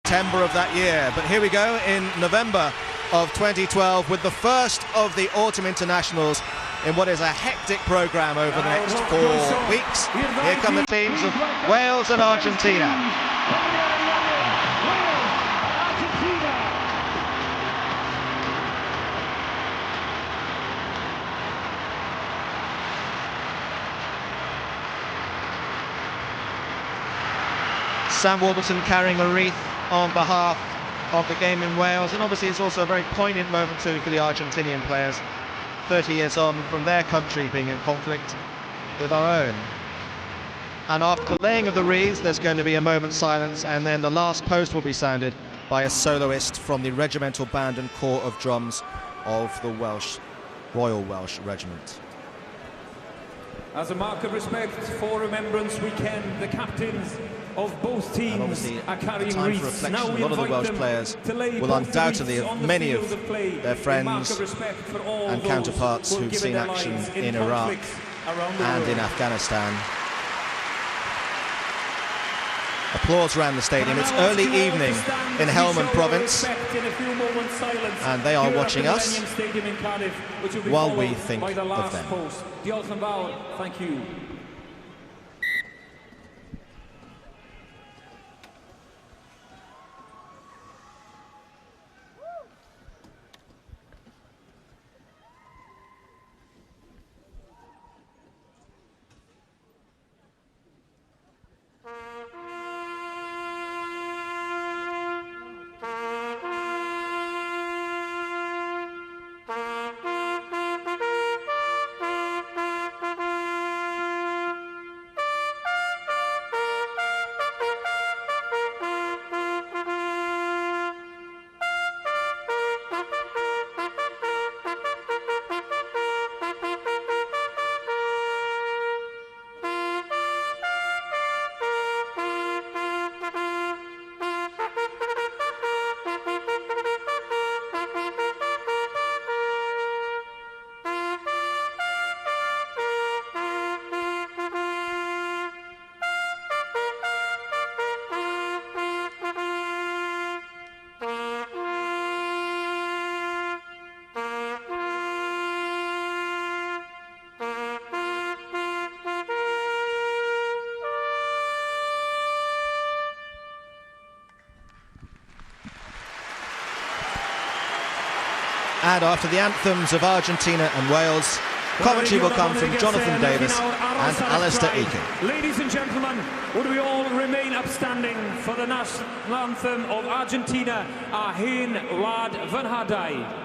September of that year. But here we go in November of 2012 with the first of the autumn internationals in what is a hectic programme over the next 4 weeks. Here come the teams of Wales and Argentina. Sam Warburton carrying a wreath on behalf of the game in Wales, and obviously it's also a very poignant moment too for the Argentinian players, 30 years on from their country being in conflict with our own. And after the laying of the wreaths, there's going to be a moment's silence, and then the last post will be sounded by a soloist from the Regimental Band and Corps of Drums of the Royal Welsh Regiment. As a mark of respect for Remembrance Weekend, the captains of both teams are carrying wreaths. Now we a lot of the Welsh players will undoubtedly have many of their friends and counterparts who've seen action in Iraq and in Afghanistan. Applause around the stadium. It's early evening in Helmand Province, and they are watching us while we think of them. Thank you. And after the anthems of Argentina and Wales, commentary will come from Jonathan Davis and Alistair Eakin. Ladies and gentlemen, would we all remain upstanding for the national anthem of Argentina, Our Hen Wlad Fy Nhadau.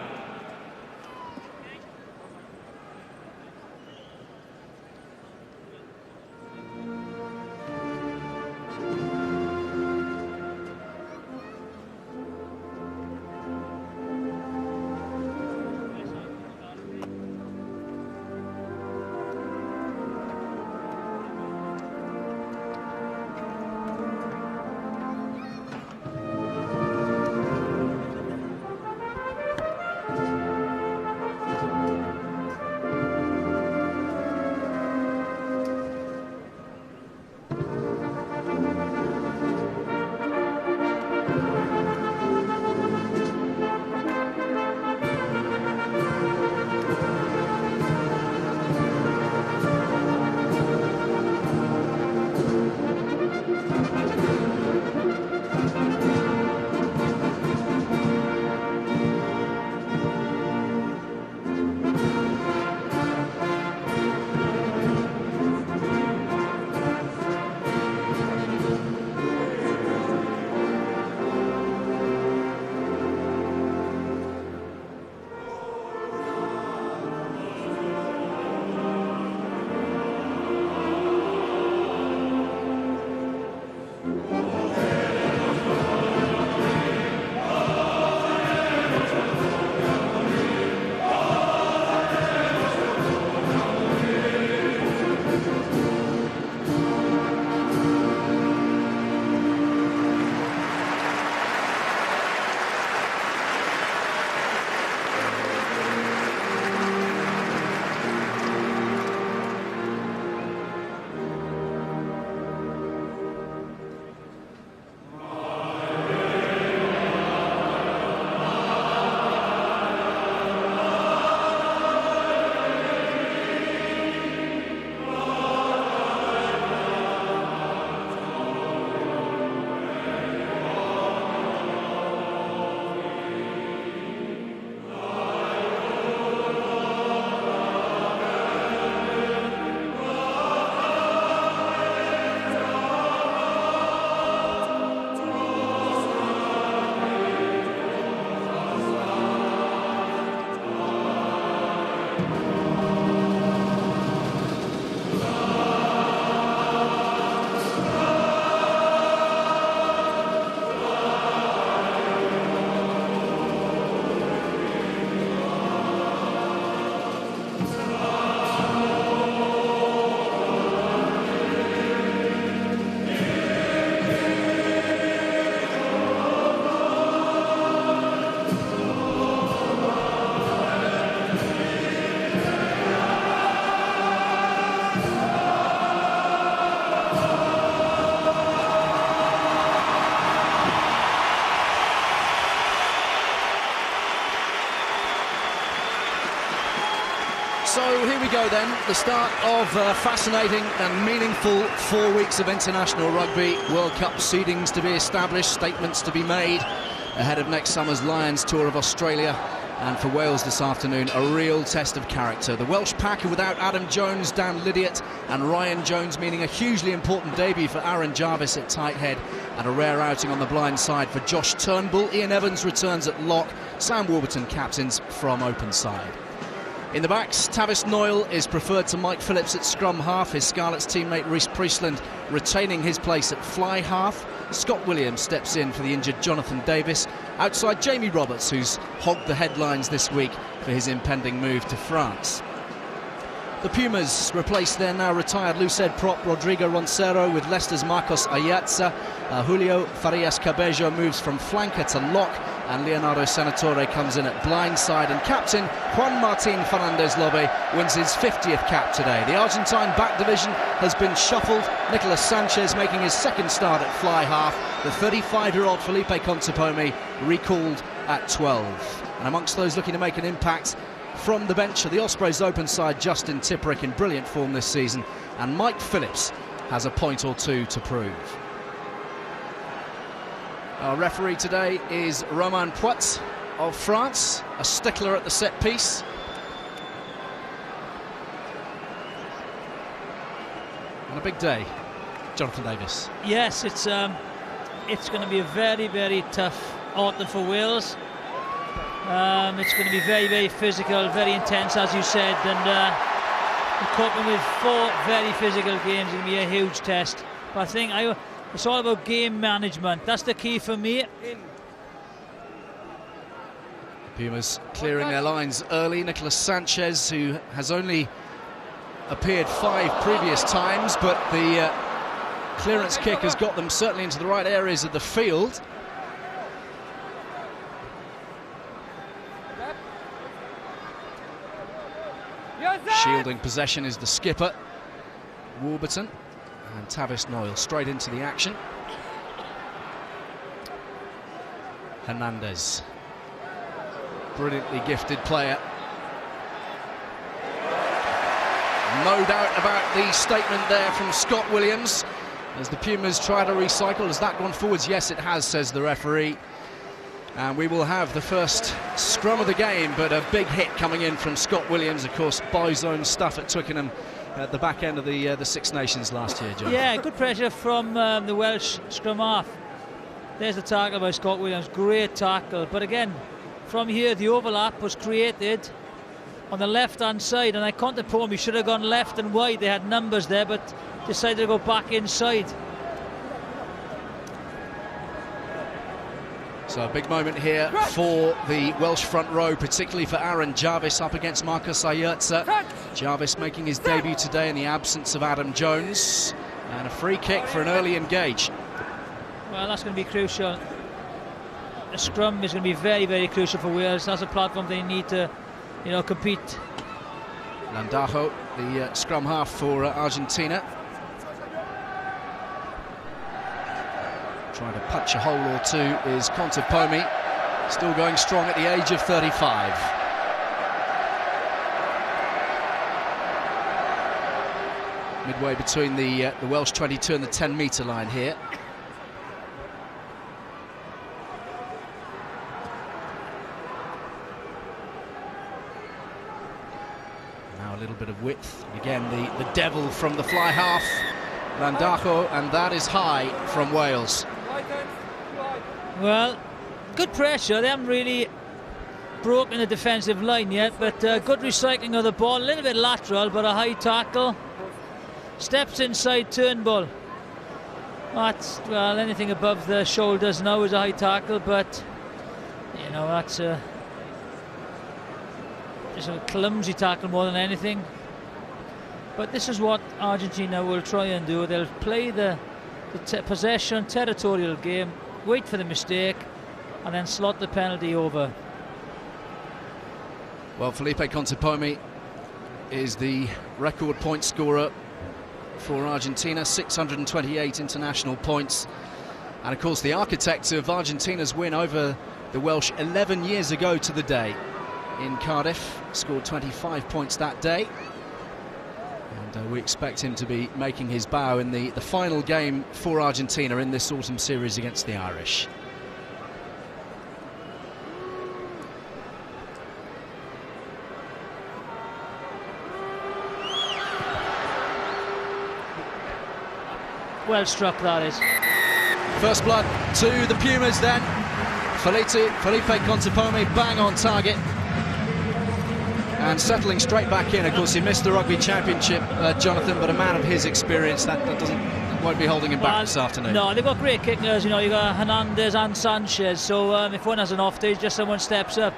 So here we go then, the start of fascinating and meaningful 4 weeks of international rugby. World Cup seedings to be established, statements to be made ahead of next summer's Lions tour of Australia. And for Wales this afternoon, a real test of character. The Welsh pack are without Adam Jones, Dan Lydiate and Ryan Jones, meaning a hugely important debut for Aaron Jarvis at tight head and a rare outing on the blind side for Josh Turnbull. Ian Evans returns at lock, Sam Warburton captains from open side. In the backs, Tavis Noyle is preferred to Mike Phillips at scrum half, his Scarlets teammate Rhys Priestland retaining his place at fly half. Scott Williams steps in for the injured Jonathan Davis, outside Jamie Roberts, who's hogged the headlines this week for his impending move to France. The Pumas replace their now retired loose-head prop Rodrigo Roncero with Leicester's Marcos Ayatza. Julio Farias Cabello moves from flanker to lock, and Leonardo Senatore comes in at blind side, and captain Juan Martin Fernandez Lobe wins his 50th cap today. The Argentine back division has been shuffled, Nicolas Sanchez making his second start at fly half, the 35-year-old Felipe Contepomi recalled at 12. And amongst those looking to make an impact from the bench are the Ospreys open side Justin Tipuric in brilliant form this season, and Mike Phillips has a point or two to prove. Our referee today is Romain Poit of France, a stickler at the set piece. And a big day, Jonathan Davis. Yes, it's going to be a very, very tough autumn for Wales. It's going to be very, very physical, very intense, as you said, and coping with 4 very physical games is going to be a huge test. But I think it's all about game management. That's the key for me. Pumas clearing their lines early. Nicolas Sanchez, who has only appeared 5 previous times, but the clearance kick has got them certainly into the right areas of the field. Shielding possession is the skipper, Warburton, and Tavis Noyle straight into the action. Hernandez, brilliantly gifted player. No doubt about the statement there from Scott Williams as the Pumas try to recycle. Has that gone forwards? Yes, it has, says the referee. And we will have the first scrum of the game, but a big hit coming in from Scott Williams, of course, boys' own stuff at Twickenham at the back end of the Six Nations last year, John. Yeah, good pressure from the Welsh scrum half. There's the tackle by Scott Williams, great tackle. But again, from here, the overlap was created on the left-hand side, and I Contepomi should have gone left and wide. They had numbers there, but decided to go back inside. So a big moment here for the Welsh front row, particularly for Aaron Jarvis up against Marcos Ayerza. Jarvis making his debut today in the absence of Adam Jones. And a free kick for an early engage. Well, that's going to be crucial. The scrum is going to be very, very crucial for Wales. That's a platform they need to, compete. Landajo, the scrum half for Argentina. Trying to punch a hole or two is Contepomi, still going strong at the age of 35. Midway between the Welsh 22 and the 10-metre line here. Now a little bit of width. Again, the devil from the fly half, Landajo, and that is high from Wales. Well, good pressure. They haven't really broken the defensive line yet, but good recycling of the ball. A little bit lateral, but a high tackle. Steps inside Turnbull. That's, well, anything above the shoulders now is a high tackle, but, that's just a clumsy tackle more than anything. But this is what Argentina will try and do. They'll play the possession, territorial game, wait for the mistake, and then slot the penalty over. Well, Felipe Contepomi is the record point scorer for Argentina, 628 international points. And of course, the architect of Argentina's win over the Welsh 11 years ago to the day in Cardiff, scored 25 points that day. And we expect him to be making his bow in the final game for Argentina in this autumn series against the Irish. Well struck, that is. First blood to the Pumas then. Felipe Contepome bang on target. And settling straight back in. Of course, he missed the Rugby Championship, Jonathan, but a man of his experience, that won't be holding him back this afternoon. No, they've got great kickers. You know, you've got Hernandez and Sanchez, so if one has an off day, just someone steps up.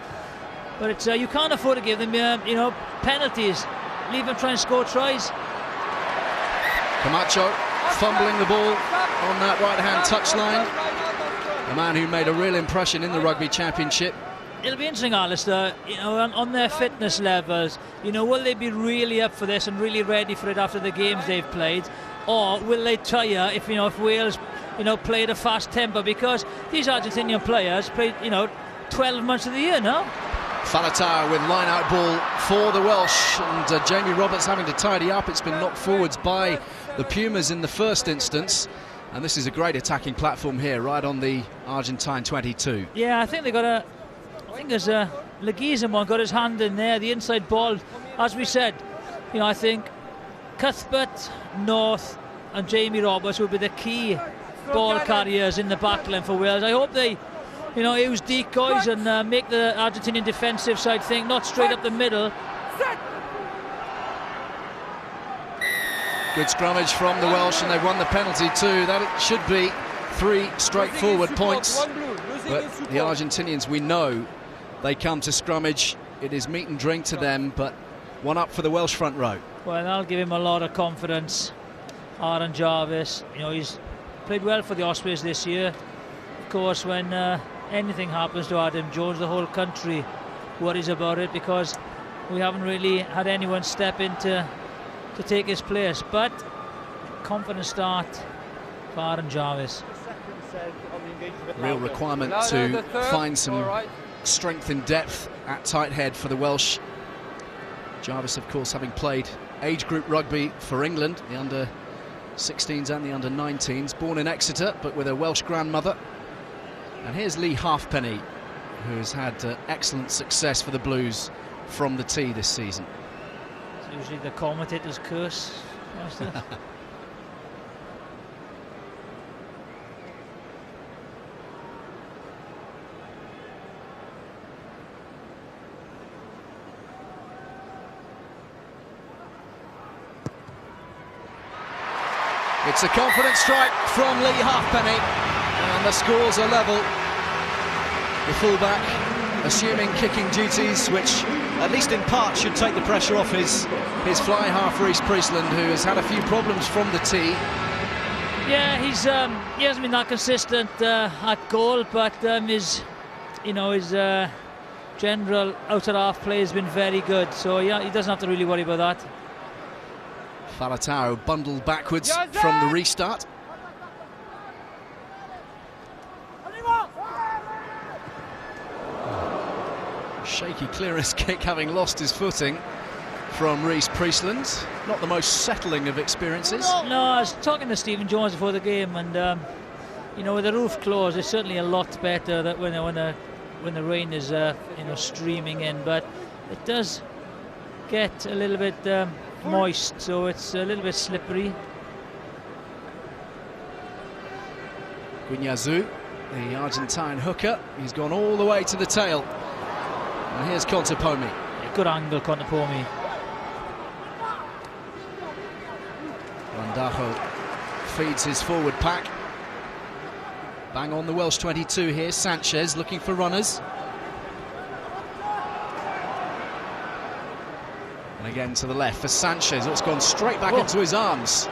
But it's you can't afford to give them, you know, penalties. Leave them try and score tries. Camacho fumbling the ball on that right-hand touchline. A man who made a real impression in the Rugby Championship. It'll be interesting, Alistair, you know, on their fitness levels, you know, will they be really up for this and really ready for it after the games they've played, or will they tire if Wales, you know, play at a fast tempo? Because these Argentinian players played, you know, 12 months of the year now. Falatau with line-out ball for the Welsh, and Jamie Roberts having to tidy up. It's been knocked forwards by the Pumas in the first instance, and this is a great attacking platform here, right on the Argentine 22. Yeah, I think they got a... I think there's a Leguizamon got his hand in there, the inside ball. As we said, you know, I think Cuthbert, North and Jamie Roberts will be the key ball carriers in the backline for Wales. I hope they, you know, use decoys and make the Argentinian defensive side think, not straight up the middle. Good scrummage from the Welsh, and they've won the penalty too. That should be 3 straightforward points. But the Argentinians, we know, they come to scrummage. It is meat and drink to them, but one up for the Welsh front row. Well, I'll give him a lot of confidence. Aaron Jarvis, you know, he's played well for the Ospreys this year. Of course, when anything happens to Adam Jones, the whole country worries about it, because we haven't really had anyone step in to take his place. But confident start for Aaron Jarvis. Real requirement to find some strength and depth at tight head for the Welsh. Jarvis, of course, having played age group rugby for England, the under-16s and the under-19s, born in Exeter but with a Welsh grandmother. And here's Lee Halfpenny, who has had excellent success for the Blues from the tee this season. It's usually the commentator's curse. It's a confident strike from Lee Halfpenny, and the scores are level. The fullback assuming kicking duties, which at least in part should take the pressure off his fly half Reece Priestland, who has had a few problems from the tee. Yeah, he hasn't been that consistent at goal, but his general outer half play has been very good. So yeah, he doesn't have to really worry about that. Falatau bundled backwards from the restart. Shaky clearance kick, having lost his footing from Reece Priestland. Not the most settling of experiences. No, I was talking to Stephen Jones before the game, and you know, with the roof closed, it's certainly a lot better that when the rain is streaming in. But it does get a little bit moist, so it's a little bit slippery. Guinyazu, the Argentine hooker, he's gone all the way to the tail. And here's Contepome. Yeah, good angle, Contepome. Landajo feeds his forward pack. Bang on the Welsh 22 here. Sanchez looking for runners. And again to the left for Sanchez. It's gone straight back into his arms.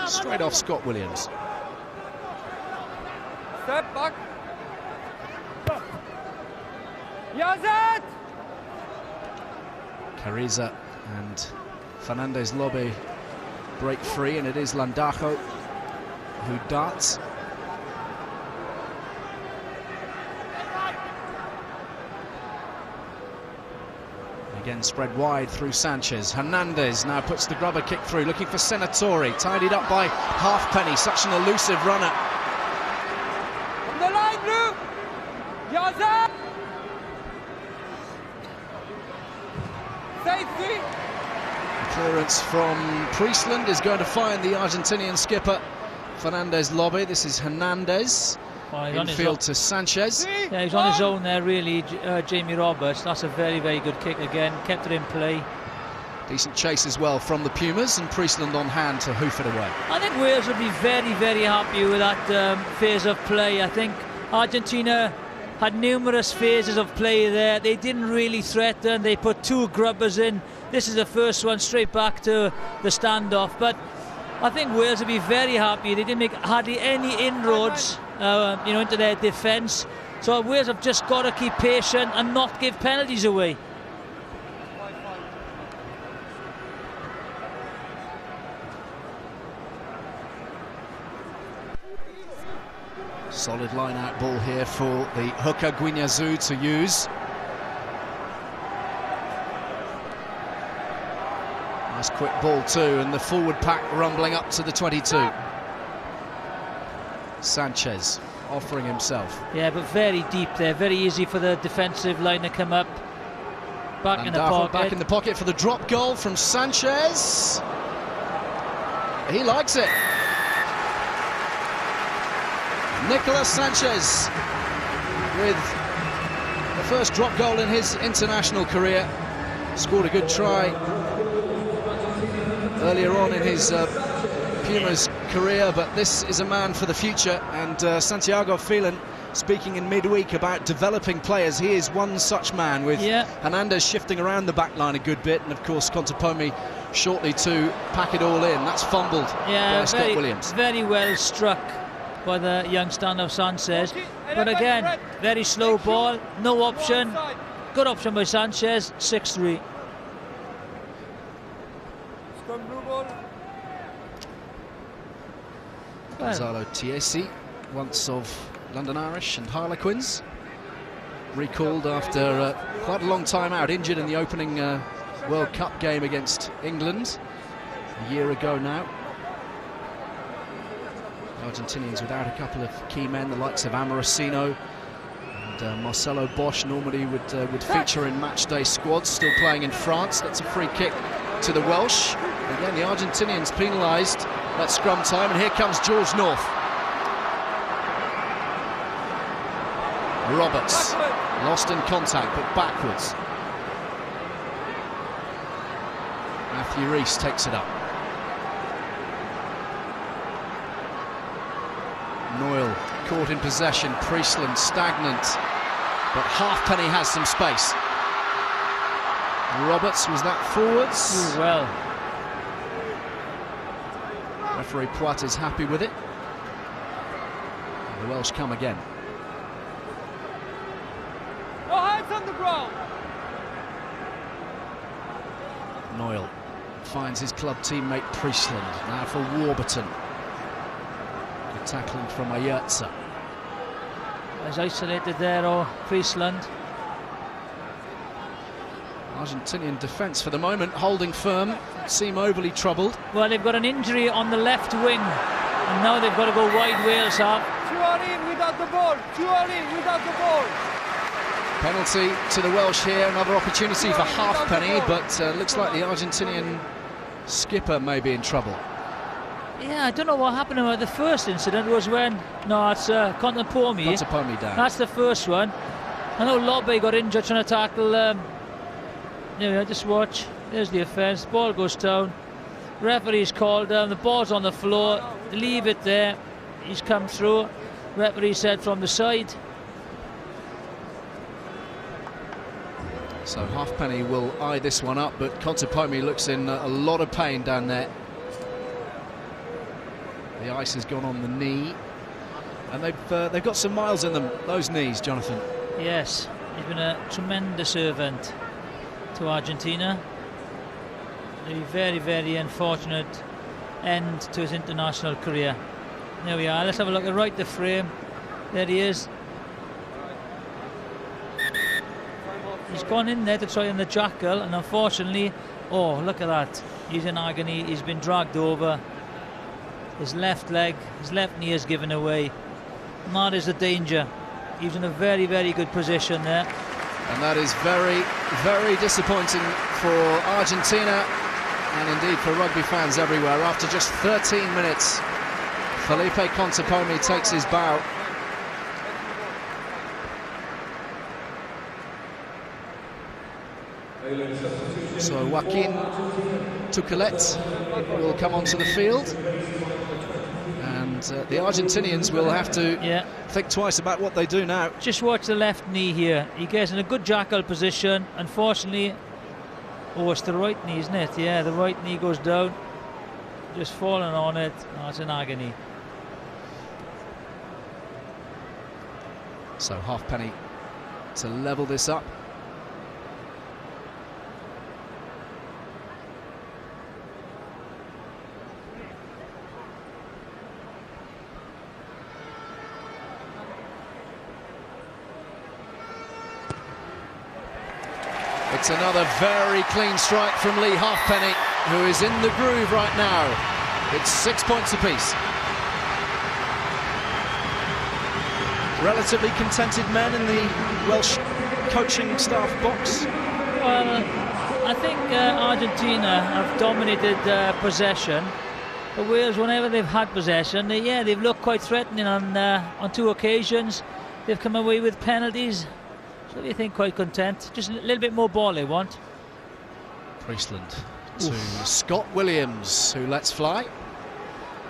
Straight off Scott Williams. Step back. Yazet! Cariza and Fernandez Lobe break free, and it is Landajo who darts. Again spread wide through Sanchez. Hernandez now puts the grubber kick through, looking for Senatori. Tidied up by Halfpenny, such an elusive runner. On the line, Drew! Yaza! Safety! Clearance from Priestland is going to find the Argentinian skipper Fernandez lobby. This is Hernandez. Infield to Sanchez. Yeah, he's on his own there, really, Jamie Roberts. That's a very, very good kick again. Kept it in play. Decent chase as well from the Pumas, and Priestland on hand to hoof it away. I think Wales will be very, very happy with that phase of play. I think Argentina had numerous phases of play there. They didn't really threaten. They put 2 grubbers in. This is the first one straight back to the standoff. But I think Wales will be very happy. They didn't make hardly any inroads, into their defence. So Wales have just got to keep patient and not give penalties away. Solid line-out ball here for the hooker Guiñazú to use. Nice quick ball too, and the forward pack rumbling up to the 22. Sanchez offering himself. Yeah, but very deep there, very easy for the defensive line to come up. Back in the pocket. Back in the pocket for the drop goal from Sanchez. He likes it. Nicolas Sanchez with the first drop goal in his international career. Scored a good try earlier on in his Pumas career, but this is a man for the future, and Santiago Phelan speaking in midweek about developing players. He is one such man, with Hernandez shifting around the back line a good bit, and of course Contepomi shortly to pack it all in. That's fumbled by Scott Williams. Very well struck by the young stand-up Sanchez, but again, very slow ball, no option. Good option by Sanchez, 6-3. Gonzalo Tiesi, once of London Irish and Harlequins, recalled after quite a long time out, injured in the opening World Cup game against England a year ago now. Argentinians without a couple of key men, the likes of Amorosino and Marcelo Bosch normally would feature in matchday squads, still playing in France. That's a free kick to the Welsh. Again, the Argentinians penalised at scrum time, and here comes George North. Roberts lost in contact, but backwards. Matthew Rees takes it up. Noyle caught in possession. Priestland stagnant, but Halfpenny has some space. Roberts, was that forwards? Ooh, well. Referee Poit is happy with it. The Welsh come again. No hands on the ground. Noyle finds his club teammate Priestland. Now for Warburton. Good tackling from Ayerza. As isolated there, Priestland. Argentinian defence for the moment holding firm, seem overly troubled. Well, they've got an injury on the left wing, and now they've got to go wide. Wales have. 2 are in without the ball. 2 are in without the ball. Penalty to the Welsh here, another opportunity for Halfpenny, but looks like the Argentinian skipper may be in trouble. Yeah, I don't know what happened. The first incident was when... No, it's Contepomi. Contepomi down. That's the first one. I know Lobbe got injured trying to tackle... Anyway, just watch. There's the offence. Ball goes down. Referee's called down. The ball's on the floor. Leave it there. He's come through. Referee said from the side. So Halfpenny will eye this one up, but Contepomi looks in a lot of pain down there. The ice has gone on the knee, and they've got some miles in them, those knees, Jonathan. Yes, he's been a tremendous servant to Argentina. A very, very unfortunate end to his international career. There we are. Let's have a look at right the frame. There he is. He's gone in there to try and the jackal, and unfortunately, oh, look at that. He's in agony. He's been dragged over. His left leg, his left knee is given away. And that is the danger. He's in a very, very good position there. And that is very, very disappointing for Argentina and indeed for rugby fans everywhere. After just 13 minutes, Felipe Contepomi takes his bow. So Joaquin Tuculet will come onto the field, and the Argentinians will have to think twice about what they do now. Just watch the left knee here. He gets in a good jackal position. Unfortunately, oh, it's the right knee, isn't it? Yeah, the right knee goes down. Just falling on it. Oh, it's in agony. So Halfpenny to level this up. It's another very clean strike from Lee Halfpenny, who is in the groove right now. It's 6 points apiece. Relatively contented men in the Welsh coaching staff box. Well, I think Argentina have dominated possession. But Wales, whenever they've had possession, they've looked quite threatening on 2 occasions. They've come away with penalties. So they think quite content. Just a little bit more ball they want. Priestland to Scott Williams, who lets fly.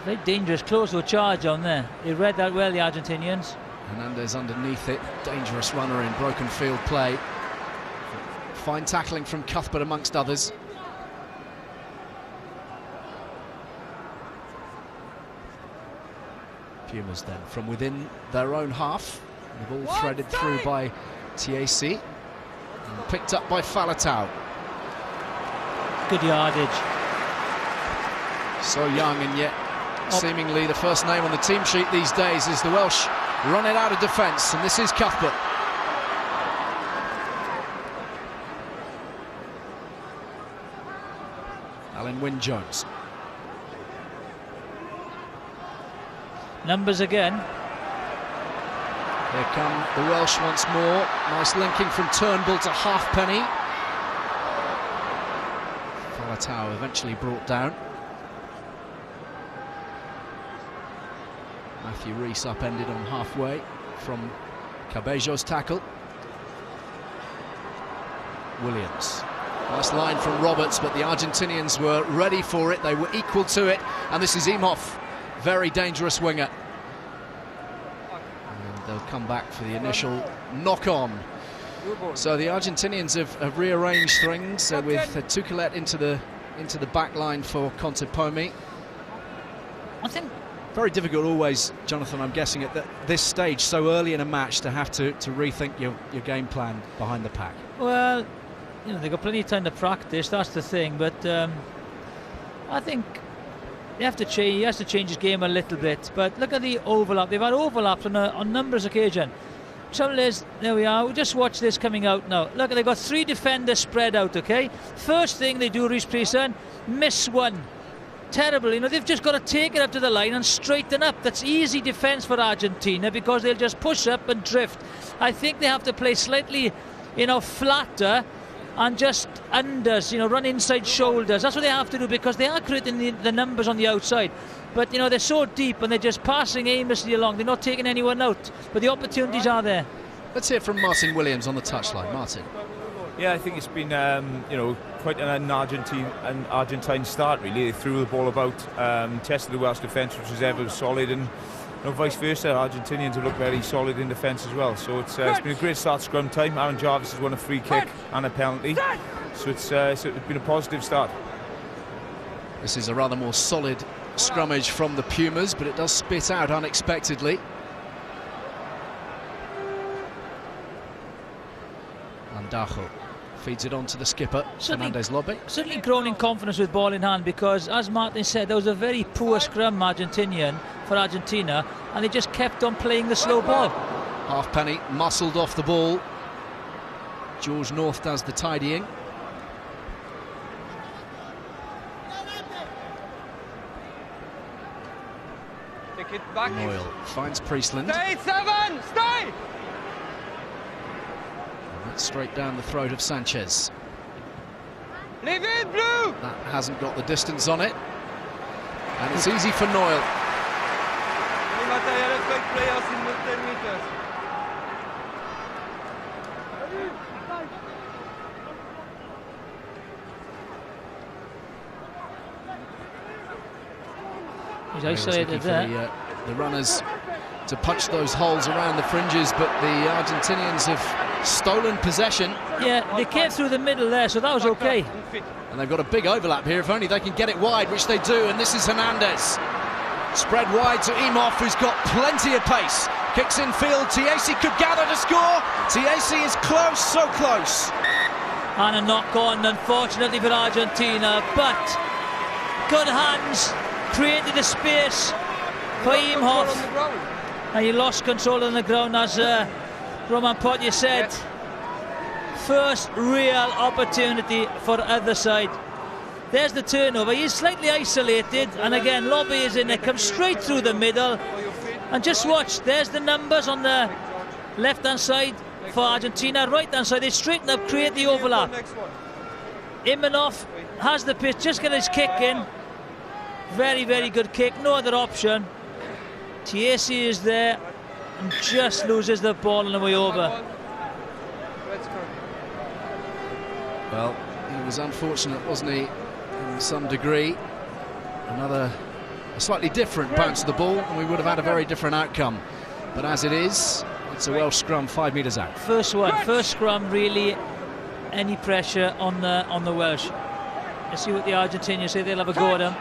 Very dangerous, close to a charge on there. They read that well, the Argentinians. Hernandez underneath it. Dangerous runner in broken field play. Fine tackling from Cuthbert amongst others. Pumas then from within their own half. The ball threaded through by TAC and picked up by Falatau. Good yardage. So young and yet seemingly the first name on the team sheet these days is the Welsh run it out of defence, and this is Cuthbert. Alan Wynne-Jones. Numbers again. Here come the Welsh once more. Nice linking from Turnbull to Halfpenny. Falatau eventually brought down. Matthew Rees upended on halfway from Cabello's tackle. Williams. Nice line from Roberts, but the Argentinians were ready for it. They were equal to it. And this is Imhoff, very dangerous winger. They'll come back for the initial knock-on. So the Argentinians have rearranged things with Tuculet into the back line for Contepomi. I think very difficult always, Jonathan, I'm guessing at this stage, so early in a match, to have to rethink your game plan behind the pack. Well, you know, they've got plenty of time to practice, that's the thing, but I think he has to change his game a little bit. But look at the overlap. They've had overlaps on numerous occasions. Trouble is, there we are. We just watch this coming out now. Look, they've got 3 defenders spread out, okay? First thing they do, Reece Priestland, miss one. Terrible, you know, they've just got to take it up to the line and straighten up. That's easy defence for Argentina because they'll just push up and drift. I think they have to play slightly, you know, flatter and just unders, you know, run inside shoulders. That's what they have to do because they are creating the numbers on the outside. But, you know, they're so deep and they're just passing aimlessly along. They're not taking anyone out, but the opportunities are there. Let's hear from Martin Williams on the touchline. Martin. Yeah, I think it's been, you know, quite an Argentine start, really. They threw the ball about, tested the Welsh defence, which was ever solid, and you know, vice versa. Argentinians have looked very solid in defence as well. So it's been a great start scrum time. Aaron Jarvis has won a free kick and a penalty. So it's been a positive start. This is a rather more solid scrummage from the Pumas, but it does spit out unexpectedly. Andajo feeds it on to the skipper, Fernandez Lobbe. Certainly grown in confidence with ball in hand because, as Martin said, there was a very poor scrum Argentinian for Argentina, and they just kept on playing the slow ball. Halfpenny muscled off the ball. George North does the tidying. Take it back. Noyle finds Priestland. Stay, 7! Stay! And that's straight down the throat of Sanchez. Leave it, Blue! That hasn't got the distance on it. And it's easy for Noyle. Players in the 10 meters. He's He was isolated looking for there. the runners to punch those holes around the fringes, but the Argentinians have stolen possession. Yeah, they came through the middle there, so that was okay. And they've got a big overlap here, if only they can get it wide, which they do, and this is Hernandez. Spread wide to Imhoff, who's got plenty of pace. Kicks in field, Tiesi could gather to score. Tiesi is close, so close. And a knock on, unfortunately for Argentina, but good hands, created a space for Imhoff. And he lost control on the ground, as Roman Potier said. First real opportunity for the other side. There's the turnover. He's slightly isolated, and again, Lobby is in there, comes straight through the middle. And just watch, there's the numbers on the left-hand side for Argentina, right-hand side. They straighten up, create the overlap. Imhoff has the pitch, just get his kick in. Very, very good kick, no other option. Tiesi is there and just loses the ball on the way over. Well, he was unfortunate, wasn't he, in some degree. A slightly different bounce of the ball, and we would have had a very different outcome. But as it is, it's a Welsh scrum 5 metres out. First scrum, really, any pressure on the Welsh. Let's see what the Argentinians say. They'll have a go at him.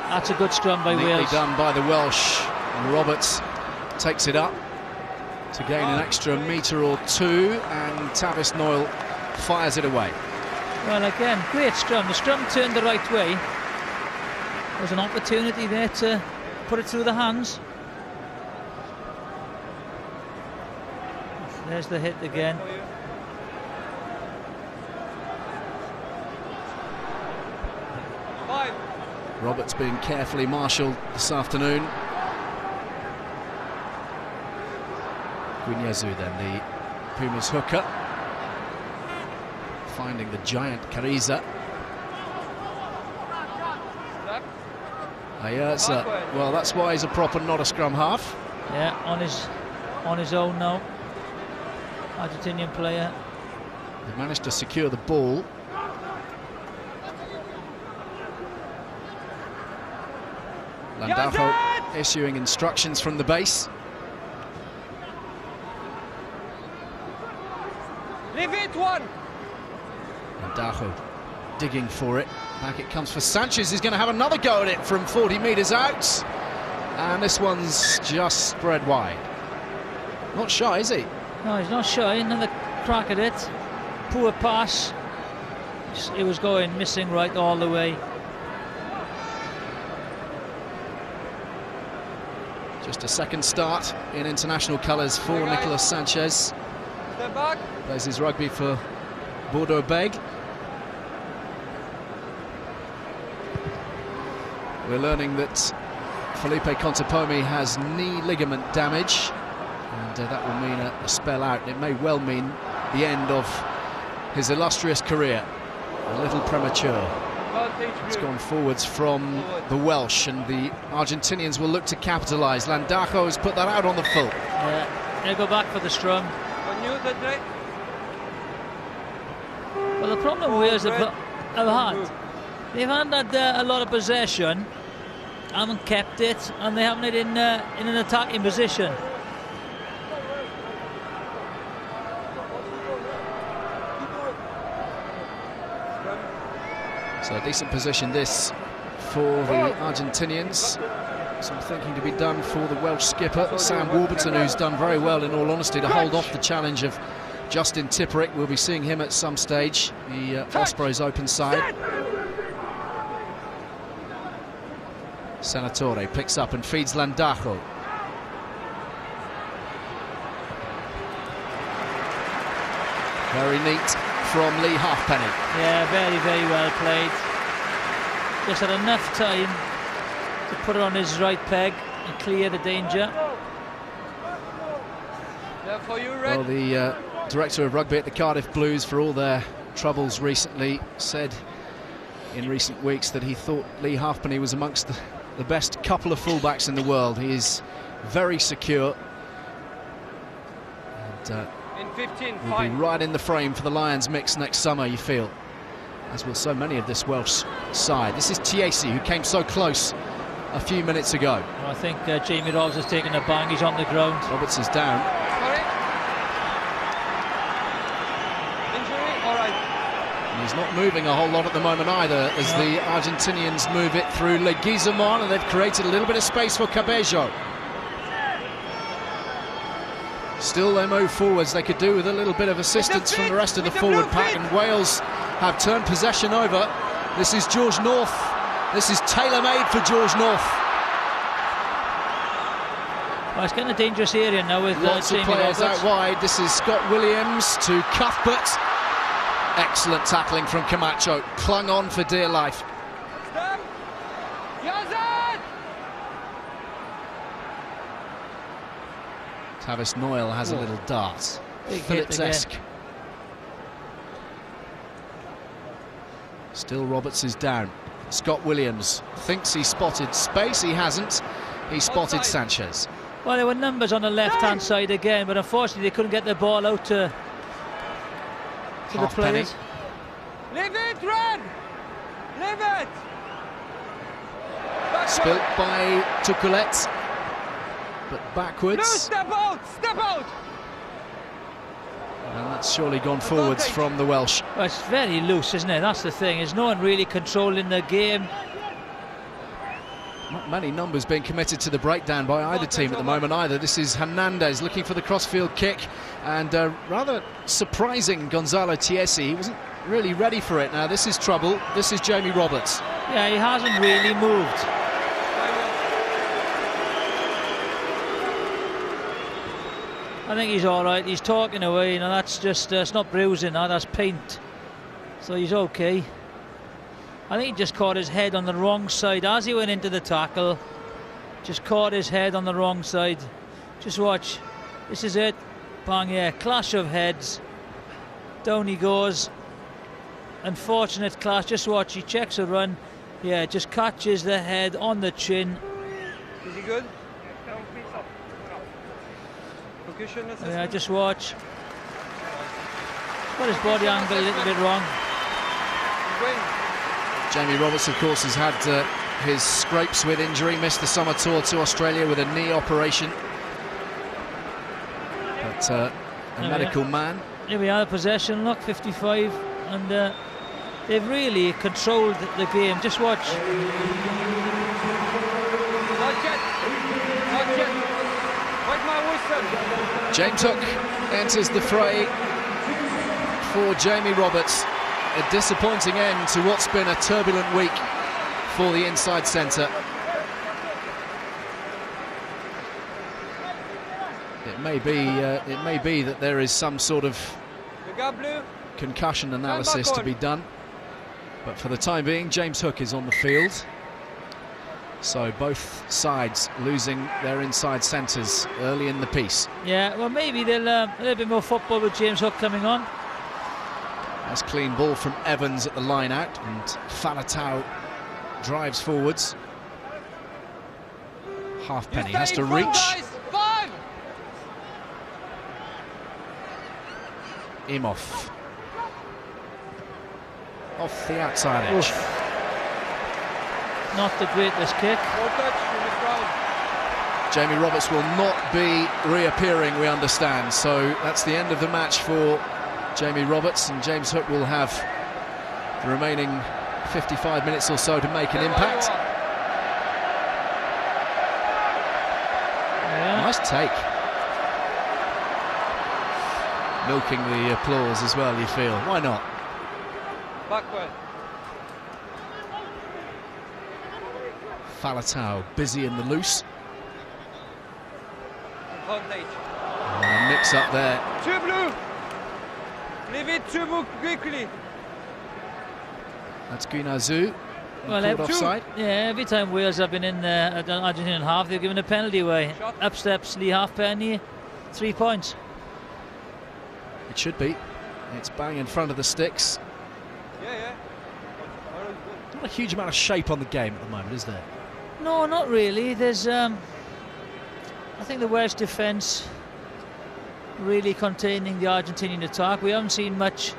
That's a good scrum by Neatly Wales. done by the Welsh. And Roberts takes it up to gain an extra metre or two, and Tavis Noyle fires it away. Well, again, great scrum. The scrum turned the right way. There was an opportunity there to put it through the hands. There's the hit again. Roberts being carefully marshalled this afternoon. Guinyazu then, the Pumas hooker, finding the giant Cariza. Ayerza, well, that's why he's a prop and not a scrum half. Yeah, on his own now. Argentinian player. They managed to secure the ball. Landajo issuing instructions from the base. Leave it, one. Landajo digging for it. Back it comes for Sanchez. He's going to have another go at it from 40 metres out. And this one's just spread wide. Not shy, is he? No, he's not shy. Another crack at it. Poor pass. It was going missing right all the way. Just a second start in international colours for Nicolas Sanchez. Step back. Plays his rugby for Bordeaux Bègles. We're learning that Felipe Contepomi has knee ligament damage, and that will mean a spell out. It may well mean the end of his illustrious career. A little premature. It's gone forwards from the Welsh, and the Argentinians will look to capitalise. Landajo has put that out on the full. Yeah, they'll go back for the scrum. Well, the problem Wales have had, they've had a lot of possession, haven't kept it, and they haven't it in an attacking position. So a decent position this for the Argentinians. Some thinking to be done for the Welsh skipper, Sam Warburton, who's done very well, in all honesty, to hold off the challenge of Justin Tipperick. We'll be seeing him at some stage, the Ospreys open side. Senatore picks up and feeds Landajo. Very neat from Lee Halfpenny. Yeah, very, very well played. Just had enough time to put it on his right peg and clear the danger. Well, the director of rugby at the Cardiff Blues, for all their troubles recently, said in recent weeks that he thought Lee Halfpenny was amongst the best couple of fullbacks in the world. He is very secure and will be right in the frame for the Lions mix next summer, you feel, as will so many of this Welsh side. This is Tiesi, who came so close a few minutes ago. Well, I think Jamie Roberts has taken a bang. He's on the ground. Roberts is down. And he's not moving a whole lot at the moment either, as the Argentinians move it through Leguizamon, and they've created a little bit of space for Cabello. Still, they move forwards. They could do with a little bit of assistance from the rest of the forward pack, and Wales have turned possession over. This is George North. This is tailor-made for George North. Well, it's getting a dangerous area now with lots of players out wide. This is Scott Williams to Cuthbert. Excellent tackling from Camacho. Clung on for dear life. Tavis Noyle has a little dart. Phillips-esque. Still Roberts is down. Scott Williams thinks he spotted space. He hasn't. He spotted Sanchez. Well, there were numbers on the left-hand side again, but unfortunately they couldn't get the ball out to the players. Leave it, run! Leave it! Spilt by Tukulet, but backwards. No, step out! Step out! And that's surely gone forwards from the Welsh. Well, it's very loose, isn't it? That's the thing. There's no one really controlling the game. Not many numbers being committed to the breakdown by either team at the moment either. This is Hernandez looking for the crossfield kick, and rather surprising Gonzalo Tiesi. He wasn't really ready for it. Now this is trouble. This is Jamie Roberts. Yeah, he hasn't really moved. I think he's all right. He's talking away. You know, that's just it's not bruising. That's paint. So he's okay. I think he just caught his head on the wrong side as he went into the tackle. Just caught his head on the wrong side. Just watch. This is it. Bang, yeah. Clash of heads. Down he goes. Unfortunate clash. Just watch. He checks a run. Yeah, just catches the head on the chin. Is he good? Yeah, just watch. Got his body angle a little bit wrong. Jamie Roberts, of course, has had his scrapes with injury, missed the summer tour to Australia with a knee operation. But a medical man. Here we are, possession, look, 55, and they've really controlled the game. Just watch. Watch it. Watch it. Wait my whistle. James Hook enters the fray for Jamie Roberts. A disappointing end to what's been a turbulent week for the inside centre. It may be that there is some sort of concussion analysis to be done, but for the time being, James Hook is on the field. So both sides losing their inside centres early in the piece. Yeah, well, maybe they'll a little bit more football with James Hook coming on. Nice clean ball from Evans at the line out, and Falatau drives forwards. Halfpenny has to reach. Imhoff off the outside edge. Oof. Not the greatest kick. Jamie Roberts will not be reappearing, we understand, so that's the end of the match for Jamie Roberts, and James Hook will have the remaining 55 minutes or so to make an impact. Yeah. Nice take. Milking the applause as well, you feel. Why not? Backward. Falatau busy in the loose. Advantage. Mix up there. Two blue. Leave it to move quickly. That's Guinazu. Well, Offside. Yeah, every time Wales have been in there at the Argentinian half, they've given a penalty away. Shot. Up steps Lee Halfpenny, 3 points. It should be. It's bang in front of the sticks. Yeah. Not a huge amount of shape on the game at the moment, is there? No, not really. There's, I think the Welsh defence really containing the Argentinian attack. We haven't seen much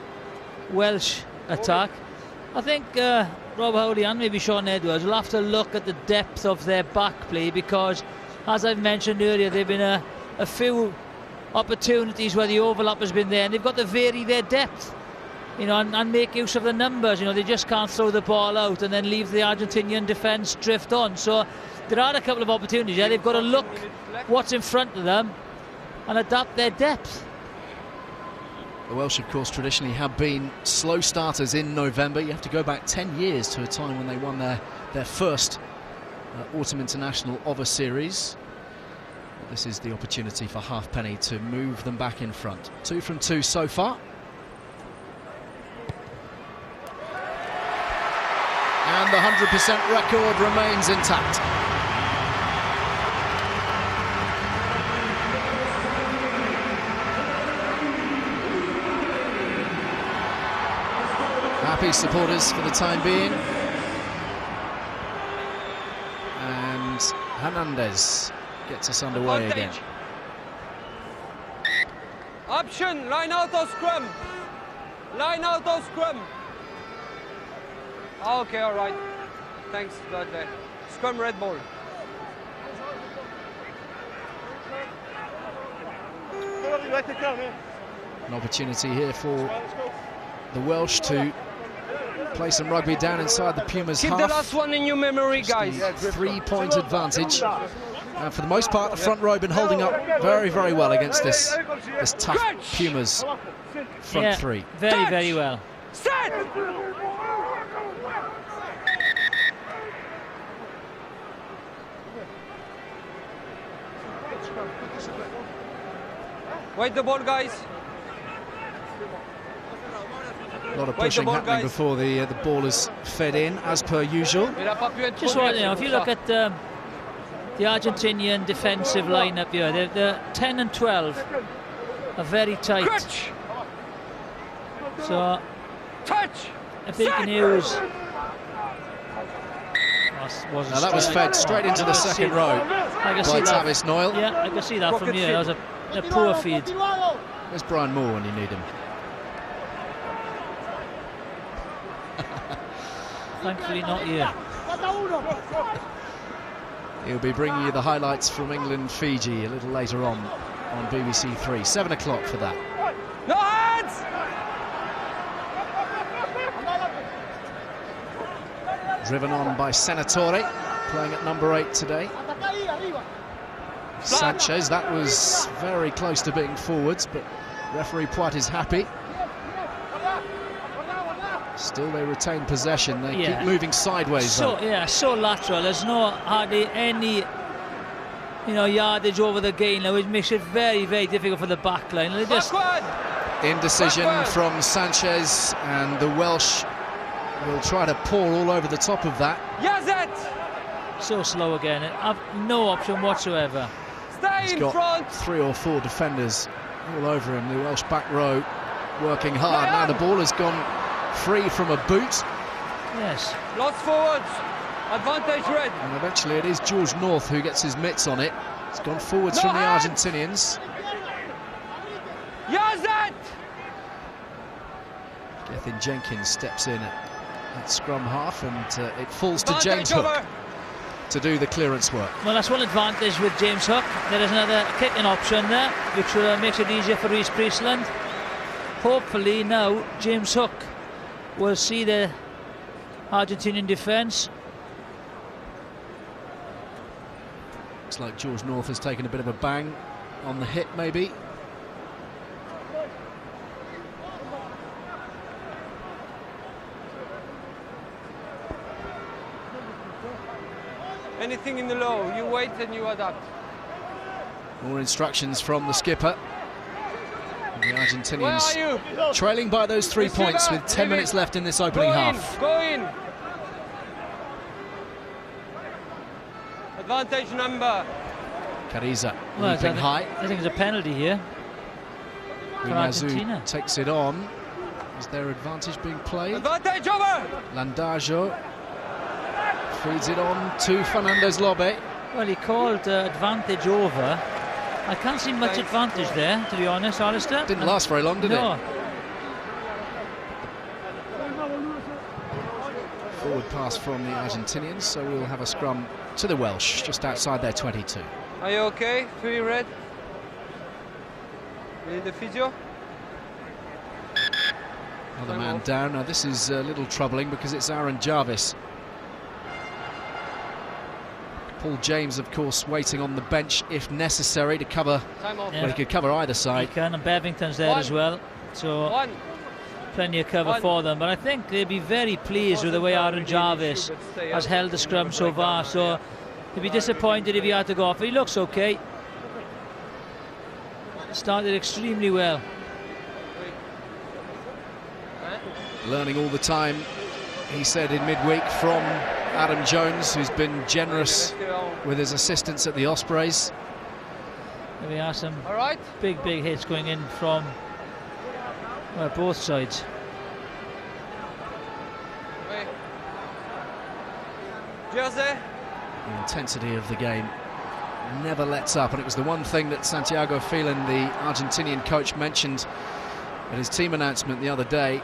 Welsh attack. I think Rob Howley and maybe Sean Edwards will have to look at the depth of their back play, because, as I've mentioned earlier, there have been a few opportunities where the overlap has been there, and they've got to vary their depth, you know, and make use of the numbers. You know, they just can't throw the ball out and then leave the Argentinian defence drift on. So there are a couple of opportunities there. They've got to look what's in front of them and adapt their depth. The Welsh, of course, traditionally have been slow starters in November. You have to go back 10 years to a time when they won their first autumn international of a series. But this is the opportunity for Halfpenny to move them back in front. 2 from 2 so far. And the 100% record remains intact. Happy supporters for the time being. And Hernandez gets us underway again. Option, line out or scrum. Line out or scrum. Okay, all right. Thanks, Dudley. Scrum red ball. An opportunity here for the Welsh to play some rugby down inside the Pumas Keep half. the last one in your memory, guys. 3-point advantage. And for the most part, the front row been holding up very, very well against this tough Pumas front three. Very, very well. Set! Wait the ball, guys. A lot of pushing happening before the ball is fed in, as per usual. Just right now, if you look at the Argentinian defensive lineup here, they're 10 and 12 are very tight. Catch. So Touch. if they can use... Now that was fed straight into the second row by Tavis Noyle. Yeah, I can see that from here. That was a poor feed. Where's Brian Moore when you need him? Thankfully not here. He'll be bringing you the highlights from England-Fiji a little later on BBC 3. 7 o'clock for that. No hands! Driven on by Senatore, playing at number 8 today. Sanchez, that was very close to being forwards, but referee Poit is happy. Still they retain possession, they keep moving sideways. So lateral, there's hardly any yardage over the gain now, which makes it very, very difficult for the back line. They just... Indecision from Sanchez, and the Welsh will try to pour all over the top of that. So slow again, have no option whatsoever. He's got 3 or 4 defenders all over him. The Welsh back row working hard. Now the ball has gone free from a boot. Yes. Lots forwards. Advantage red. And eventually it is George North who gets his mitts on it. It's gone forwards from the Argentinians. Gethin Jenkins steps in at scrum half, and it falls to James Hook to do the clearance work. Well, that's one advantage with James Hook. There is another kicking option there, which makes it easier for Reece Priestland. Hopefully now James Hook will see the Argentinian defence. Looks like George North has taken a bit of a bang on the hip, maybe. Anything in the low, you wait and you adapt. More instructions from the skipper. The Argentinians trailing by those 3 points with 10 minutes left in this opening half. Go in. Advantage number. Cariza Well, leaping high. I think it's a penalty here for Argentina. Takes it on. Is there advantage being played? Advantage over. Landajo feeds it on to Fernandez Lobe. Well, he called advantage over. I can't see much advantage there, to be honest, Alistair. Didn't last very long, did no. it? Forward pass from the Argentinians, so we'll have a scrum to the Welsh, just outside their 22. Are you okay? 3 red. You need the physio? Another man down. Now this is a little troubling because it's Aaron Jarvis. Paul James, of course, waiting on the bench if necessary to cover. Well, he could cover either side. He can, and Bevington's there as well. So plenty of cover for them. But I think they'll be very pleased with the way Aaron Jarvis has held the scrum so far. So he'd be disappointed if he had to go off. But he looks okay. Started extremely well. Learning all the time, he said in midweek, from Adam Jones, who's been generous with his assistance at the Ospreys. There are some big hits going in from both sides. Jersey. The intensity of the game never lets up, and it was the one thing that Santiago Phelan, the Argentinian coach, mentioned at his team announcement the other day.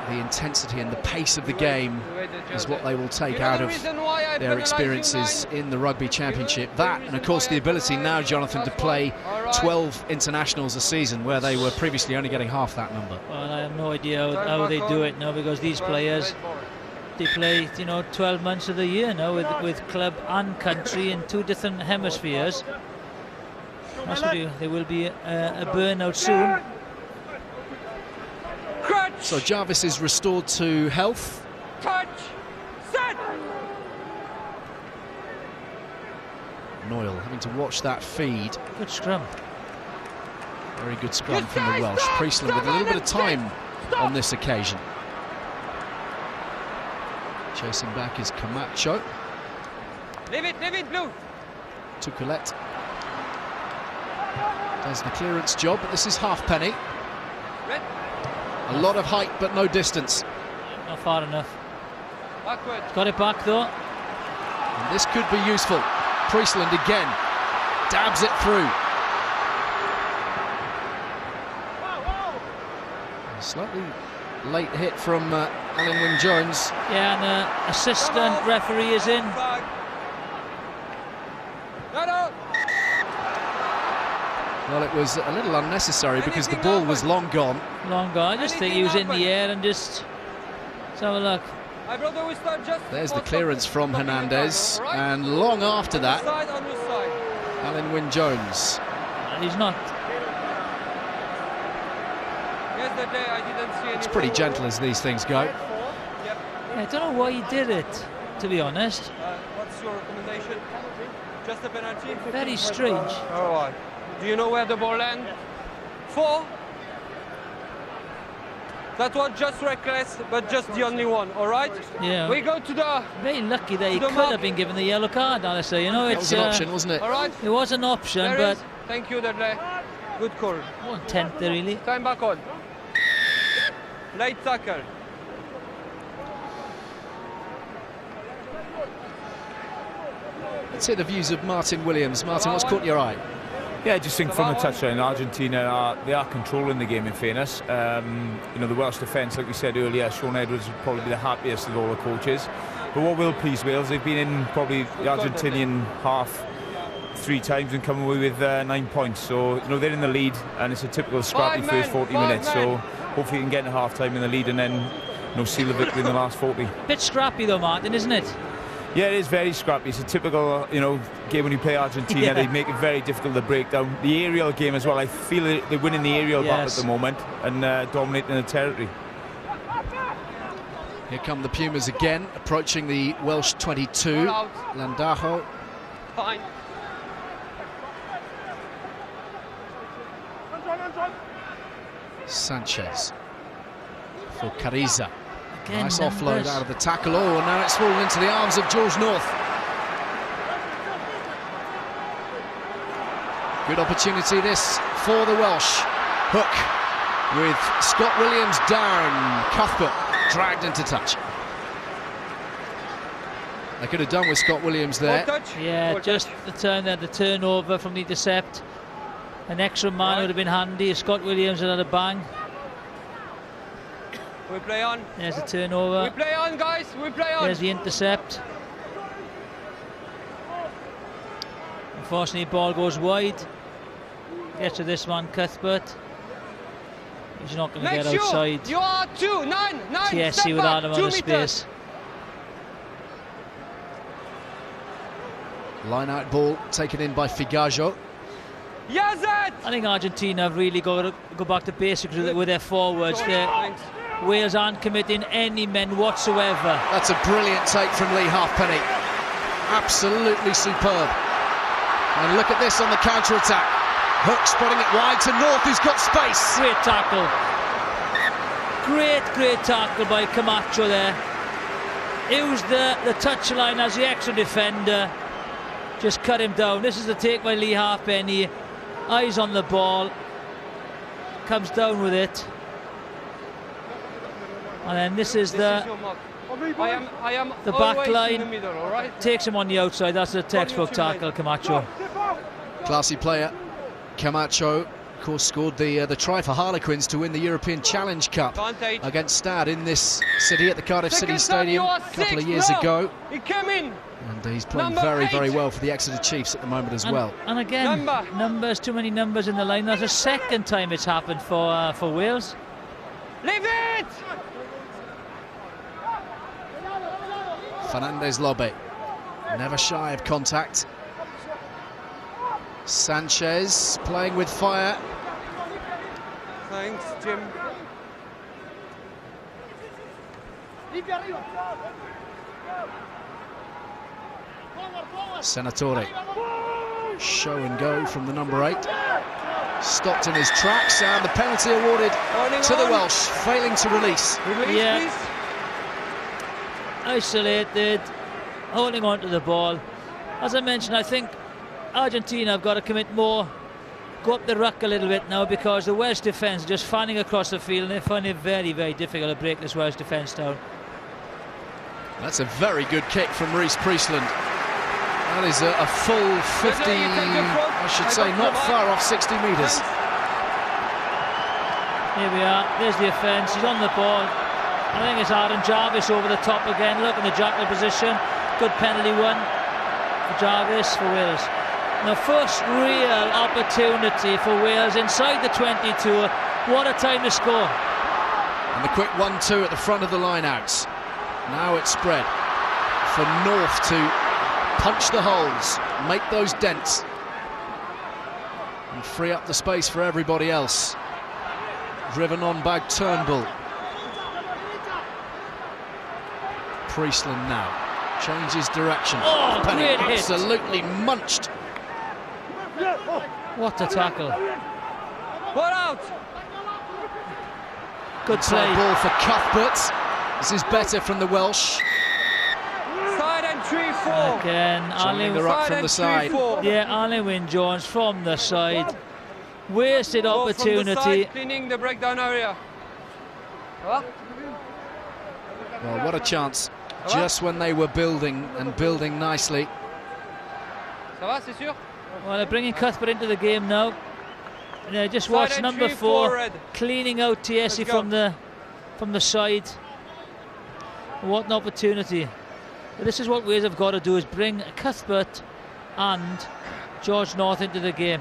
The intensity and the pace of the game is what they will take out of their experiences in the Rugby Championship. That, and of course the ability now, Jonathan, to play 12 internationals a season, where they were previously only getting half that number. Well, I have no idea how they do it now, because these players, they play 12 months of the year now with club and country in 2 different hemispheres. There will be a burnout soon. So Jarvis is restored to health. Touch. Set. Noyle having to watch that feed. Good scrum. Very good scrum from the Welsh. Priestland with a little bit of time on this occasion. Chasing back is Camacho. Leave it, Blue. To Colette. Does the clearance job, but this is Halfpenny. Red. A lot of height, but no distance. Not far enough. Backward. Got it back, though. And this could be useful. Priestland again. Dabs it through. A slightly late hit from Alan Wynne-Jones. Yeah, and the assistant referee is in. No. Well, it was a little unnecessary because the ball was long gone. Long gone. I just think he was in the air and just... Let's have a look. There's the clearance from Hernandez, and long after that, Alan Wynne-Jones. He's not. It's pretty gentle as these things go. Yeah, I don't know why he did it, to be honest. What's your recommendation? Just a penalty? Very strange. All right. Do you know where the ball lands? 4. That was just reckless, but just the only one, all right? Yeah. We go to the... Very lucky that he could have been given the yellow card, honestly. You know, it was an option, wasn't it? All right. It was an option, but... Thank you, Dudley. Good call. 1/10 there, really. Time back on. Late tackle. Let's hear the views of Martin Williams. Martin, what's caught your eye? Yeah, I just think from the touchline, Argentina they are controlling the game, in fairness. The Welsh defence, like we said earlier, Sean Edwards would probably be the happiest of all the coaches. But what will please Wales, they've been in probably the Argentinian half 3 times and come away with 9 points. So they're in the lead, and it's a typical scrappy first 40 minutes. So hopefully you can get in half time in the lead and then seal the victory in the last 40. Bit scrappy though, Martin, isn't it? Yeah, it is very scrappy. It's a typical, game when you play Argentina. Yeah. They make it very difficult to break down. The aerial game as well. I feel they're winning the aerial battle at the moment and dominating the territory. Here come the Pumas again, approaching the Welsh 22. Landajo. Fine. Sanchez for Cariza. Again, Nice numbers. offload out of the tackle. Oh, and now it's fallen into the arms of George North. Good opportunity this for the Welsh. Hook with Scott Williams down. Cuthbert dragged into touch. They could have done with Scott Williams there. Yeah, just the turn there, the turnover from the intercept. An extra man would have been handy if Scott Williams had a bang. We play on. There's the turnover. We play on, guys. We play on. There's the intercept. Unfortunately, ball goes wide. Gets to this man, Cuthbert. He's not going to get outside. You are 9. TSC without him on the space. Line-out ball taken in by Figaggio. Yes, I think Argentina have really got to go back to basics with their forwards. Wales aren't committing any men whatsoever. That's a brilliant take from Lee Halfpenny. Absolutely superb. And look at this on the counter-attack. Hook spotting it wide to North, who's got space. Great tackle. Great tackle by Camacho there. Used the touchline as the extra defender. Just cut him down. This is the take by Lee Halfpenny. Eyes on the ball. Comes down with it. And then this is the back line. Takes him on the outside. That's a textbook tackle, Camacho. Classy player. Camacho, of course, scored the try for Harlequins to win the European Challenge Cup against Stade in this city at the Cardiff City Stadium a couple of years ago. And he's playing very well for the Exeter Chiefs at the moment as well. And again, numbers, too many numbers in the line. That's the second time it's happened for Wales. Leave it! Fernandez Lobbe, never shy of contact. Sanchez playing with fire. Thanks, Jim. Senatore, show and go from the number 8. Stopped in his tracks, and the penalty awarded to the Welsh, failing to release. Yeah. Isolated, holding on to the ball. As I mentioned, I think Argentina have got to commit more, go up the ruck a little bit now, because the Welsh defence just fanning across the field, and they find it very difficult to break this Welsh defence down. That's a very good kick from Reece Priestland. That is a full 50, I should say, not far off 60 metres. Here we are, there's the offence, he's on the ball. I think it's Aaron Jarvis over the top again. Look in the jackal position. Good penalty one for Jarvis for Wales. Now, first real opportunity for Wales inside the 22. What a time to score. And the quick 1-2 at the front of the line-outs. Now it's spread for North to punch the holes, make those dents, and free up the space for everybody else. Driven on by Turnbull. Priestland now changes direction. Oh, Penny great hit. Absolutely munched. What a tackle. What out? Good play. Ball for Cuthbert. This is better from the Welsh. Side and 3-4. Again, Joining the ruck from the side. Yeah, Alan Wynne-Jones from the side. Wasted opportunity. From the side, cleaning the breakdown area. Huh? Well, what a chance. Just when they were building and building nicely. Ça va, c'est sûr? Well, they're bringing Cuthbert into the game now. And just watch number 4 cleaning out TSC from the side. What an opportunity. But this is what Wales have got to do, is bring Cuthbert and George North into the game.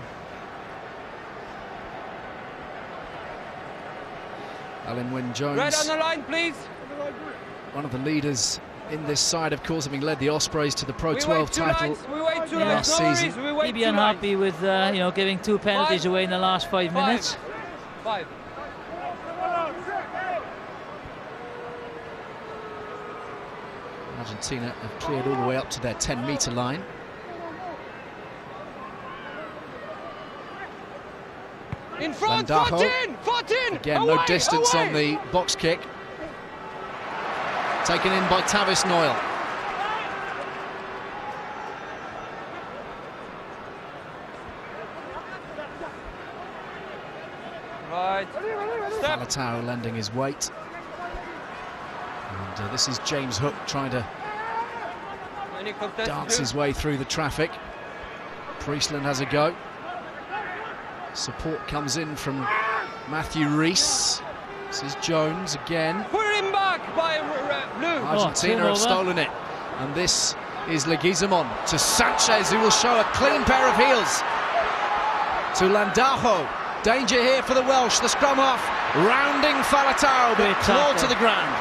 Alan Wynne-Jones. Red on the line, please. One of the leaders in this side, of course, having led the Ospreys to the Pro 12 title last season. He'd be unhappy with giving 2 penalties away in the last 5 minutes. 5. Argentina have cleared all the way up to their 10-metre line. In front, Landajo. 14! Again, away, no distance away. on the box kick. Taken in by Tavis Noyle. Right. Step. Faletau lending his weight. And this is James Hook trying to Any contested dance view? his way through the traffic. Priestland has a go. Support comes in from Matthew Rees. This is Jones again. Put him back by Blue. Argentina have stolen it. And this is Leguizamon to Sanchez, who will show a clean pair of heels. To Landajo. Danger here for the Welsh. The scrum half rounding Faletau, but clawed to the ground.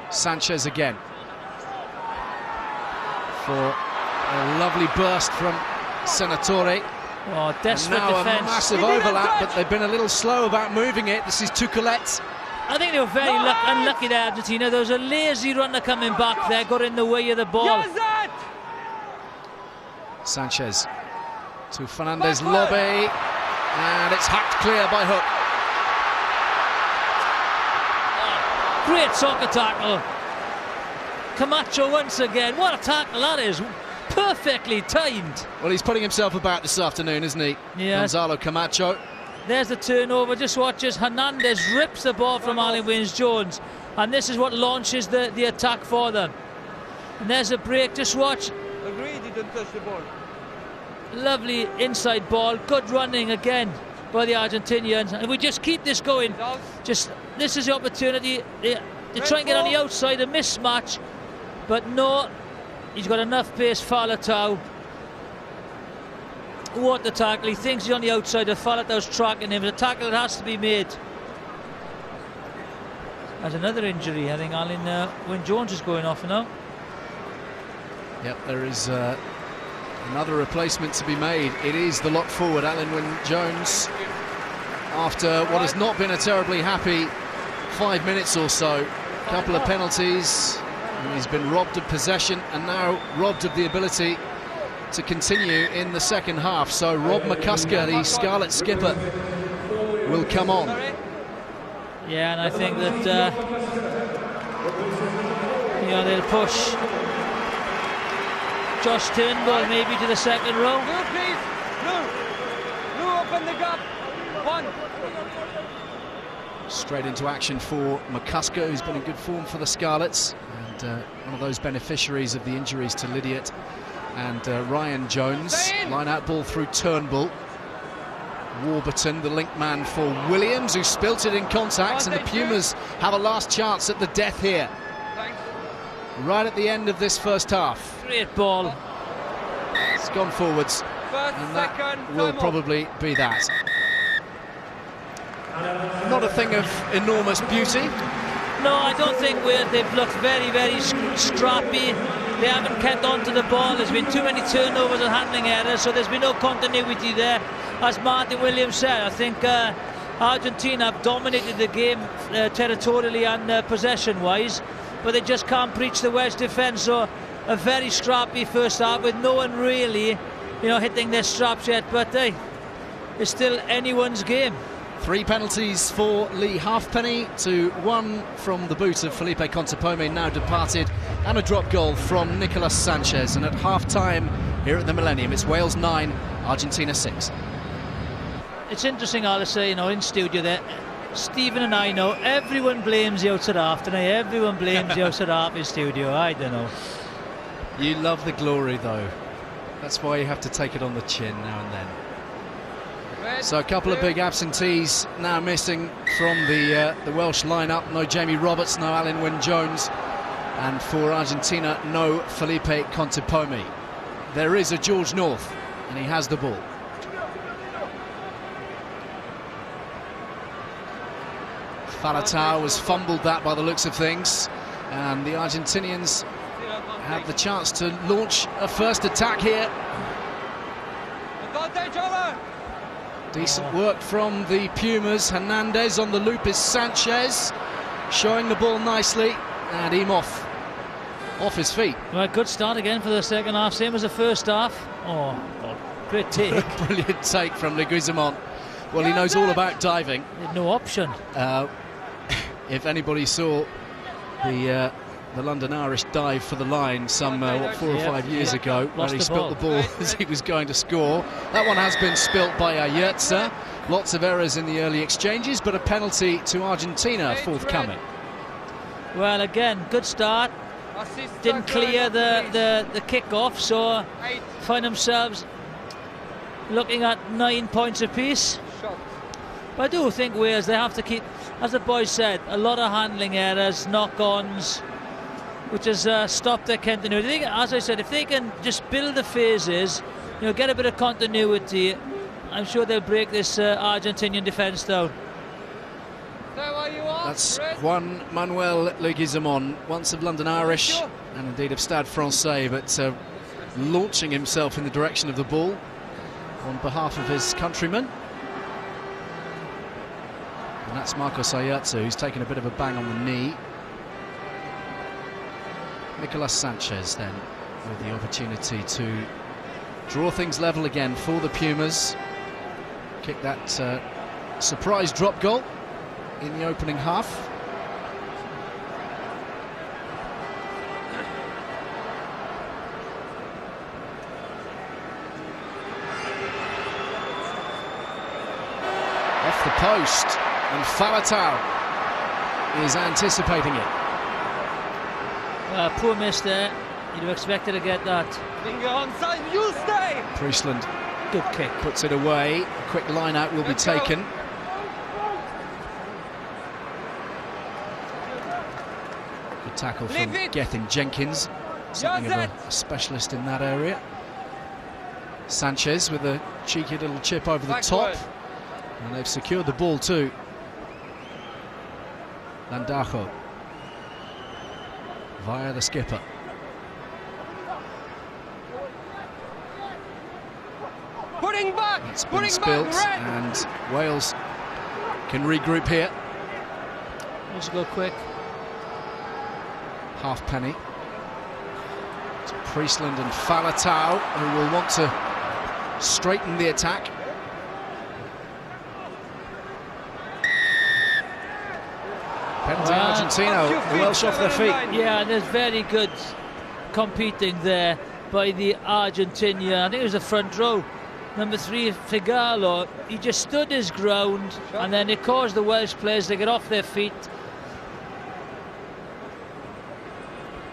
Sanchez again. For a lovely burst from Senatore. Oh, desperate and now defence. a massive overlap, but they've been a little slow about moving it. This is Tuculet. I think they were very unlucky there, Argentina. There was a lazy runner coming back there, got in the way of the ball. Yes, that. Sanchez to Fernandez Lobby, and it's hacked clear by Hook. Great soccer tackle. Camacho once again. What a tackle that is. Perfectly timed. Well, he's putting himself about this afternoon, isn't he? Yeah. Gonzalo Camacho. There's the turnover. Just watch as Hernandez rips the ball from Alan Wynne-Jones. And this is what launches the attack for them. And there's a break. Just watch. Agreed, he didn't touch the ball. Lovely inside ball. Good running again by the Argentinians. And if we just keep this going, this is the opportunity. They try and get on the outside, a mismatch. But no, he's got enough pace, Faletau. What the tackle. He thinks he's on the outside, and Faletau's tracking him. The tackle that has to be made. There's another injury. I think Alan Wynne-Jones is going off now. Yep, there is another replacement to be made. It is the lock forward, Alan Wynne-Jones. After what has not been a terribly happy 5 minutes or so. A couple of penalties. And he's been robbed of possession and now robbed of the ability to continue in the second half. So Rob McCusker, the Scarlet skipper, will come on. Yeah, and I think that they'll push Josh Turnbull maybe to the second row. Blue, please. Blue, open the gap. One. Straight into action for McCusker, who's been in good form for the Scarlets, and one of those beneficiaries of the injuries to Lydiot and Ryan Jones. Line out ball through Turnbull. Warburton, the link man for Williams, who spilt it in contact, and the Pumas have a last chance at the death here. Thanks. Right at the end of this first half. Great ball. It's gone forwards, and that will probably be that. Not a thing of enormous beauty. No, I don't think they've looked very, very scrappy. They haven't kept on to the ball. There's been too many turnovers and handling errors, so there's been no continuity there. As Martin Williams said, I think Argentina have dominated the game territorially and possession-wise, but they just can't breach the Welsh defence. So a very scrappy first half with no one really, hitting their straps yet. But hey, it's still anyone's game. 3 penalties for Lee Halfpenny to 1 from the boot of Felipe Contepome, now departed, and a drop goal from Nicolas Sanchez. And at half-time here at the Millennium, it's Wales 9, Argentina 6. It's interesting, I'll say, in studio there, Stephen and I know everyone blames the outside half tonight. Everyone blames the outside half in studio. I don't know. You love the glory, though. That's why you have to take it on the chin now and then. So a couple of big absentees now missing from the Welsh lineup. No Jamie Roberts, no Alan Wynne-Jones, and for Argentina, no Felipe Contepome. There is a George North, and he has the ball. Faletau has fumbled that by the looks of things, and the Argentinians have the chance to launch a first attack here. Decent work from the Pumas. Hernandez on the loop is Sanchez, showing the ball nicely, and Imhoff off his feet. Well, good start again for the second half, same as the first half. Oh, great take. Brilliant take from Leguizamon. Well, he knows all about diving. No option. If anybody saw the London Irish dive for the line some 4 or 5 years ago, where he spilt the ball as he was going to score. That one has been spilt by Ayerza. Lots of errors in the early exchanges, but a penalty to Argentina forthcoming. Well, again, good start. Didn't clear the kick-off, so find themselves looking at 9 points apiece. But I do think Wales, they have to keep, as the boys said, a lot of handling errors, knock-ons, which has stopped their continuity. As I said, if they can just build the phases, you know, get a bit of continuity, I'm sure they'll break this Argentinian defence down. That's Juan Manuel Leguizamon, once of London Irish and indeed of Stade Francais, but launching himself in the direction of the ball on behalf of his countrymen. And that's Marcos Ayerza, who's taken a bit of a bang on the knee. Nicolas Sanchez then with the opportunity to draw things level again for the Pumas. Kick that surprise drop goal in the opening half. Off the post, and Falatau is anticipating it. Poor miss there. You'd have expected to get that. Finger on side, you stay! Priestland Good kick. puts it away. A quick line out will be taken. Good tackle from Gethin Jenkins, something of a specialist in that area. Sanchez with a cheeky little chip over the top. And they've secured the ball too. Landajo via the skipper. Putting back! It's been spilt and Wales can regroup here. Let's go quick. Halfpenny to Priestland and Falatau, who will want to straighten the attack. Penalty Argentina, the Welsh off their feet. Yeah, and there's very good competing there by the Argentina. I think it was the front row. Number 3, Figalo, he just stood his ground, and then it caused the Welsh players to get off their feet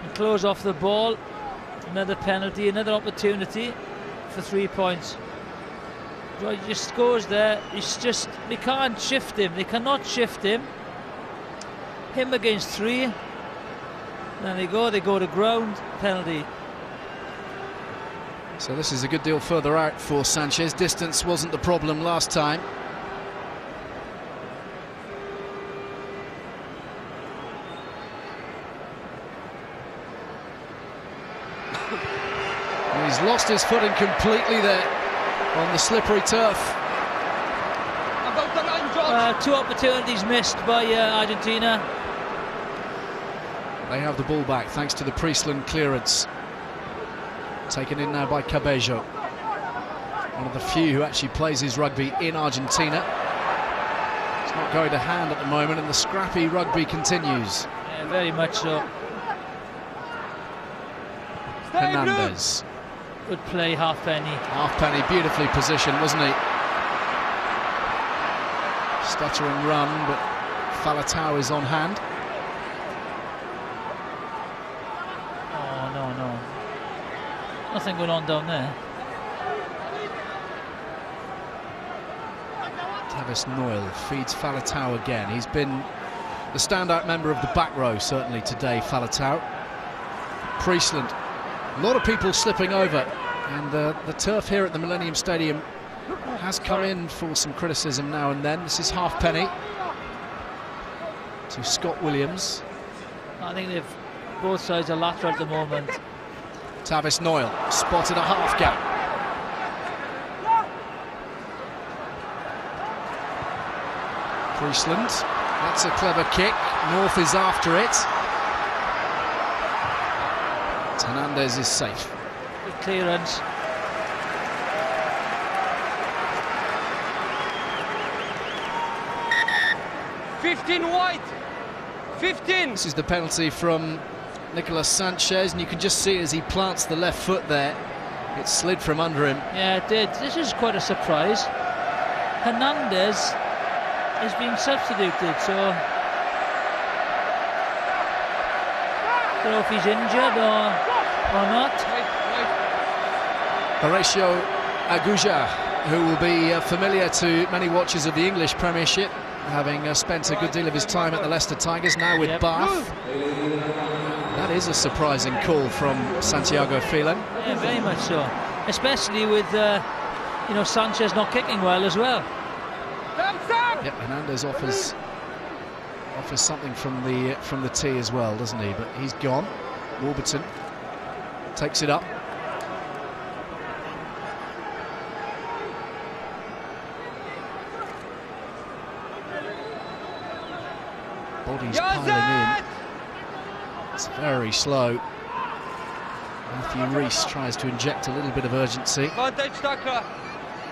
and close off the ball. Another penalty, another opportunity for 3 points. He just goes there. He's just, they can't shift him. They cannot shift him. Him against 3. Then they go to ground. Penalty. So this is a good deal further out for Sanchez. Distance wasn't the problem last time. He's lost his footing completely there on the slippery turf. 2 opportunities missed by Argentina. They have the ball back thanks to the Priestland clearance. Taken in now by Cabello. One of the few who actually plays his rugby in Argentina. It's not going to hand at the moment, and the scrappy rugby continues. Yeah, very much so. Hernandez. Good play, Halfpenny. Halfpenny beautifully positioned, wasn't he? Stuttering run, but Falatau is on hand. Oh, no. Nothing going on down there. Tavis Noyle feeds Falatau again. He's been the standout member of the back row, certainly today, Falatau. Priestland. A lot of people slipping over, and the turf here at the Millennium Stadium has come in for some criticism now and then. This is Halfpenny to Scott Williams. I think both sides are lateral at the moment. Tavis Noyle spotted a half gap. Priestland, that's a clever kick. North is after it. Hernandez is safe. Good clearance. Wide. 15. This is the penalty from Nicolas Sanchez, and you can just see as he plants the left foot there, it slid from under him. Yeah, it did. This is quite a surprise. Hernandez is being substituted, so I don't know if he's injured or not. Horatio Aguja, who will be familiar to many watchers of the English Premiership, having spent a good deal of his time at the Leicester Tigers, now with Bath. That is a surprising call from Santiago Phelan. Yeah, very much so. Especially with, Sanchez not kicking well as well. Yep, Hernandez offers something from the tee as well, doesn't he? But he's gone. Warburton takes it up. Bodies piling in. It's very slow. Matthew Rees tries to inject a little bit of urgency.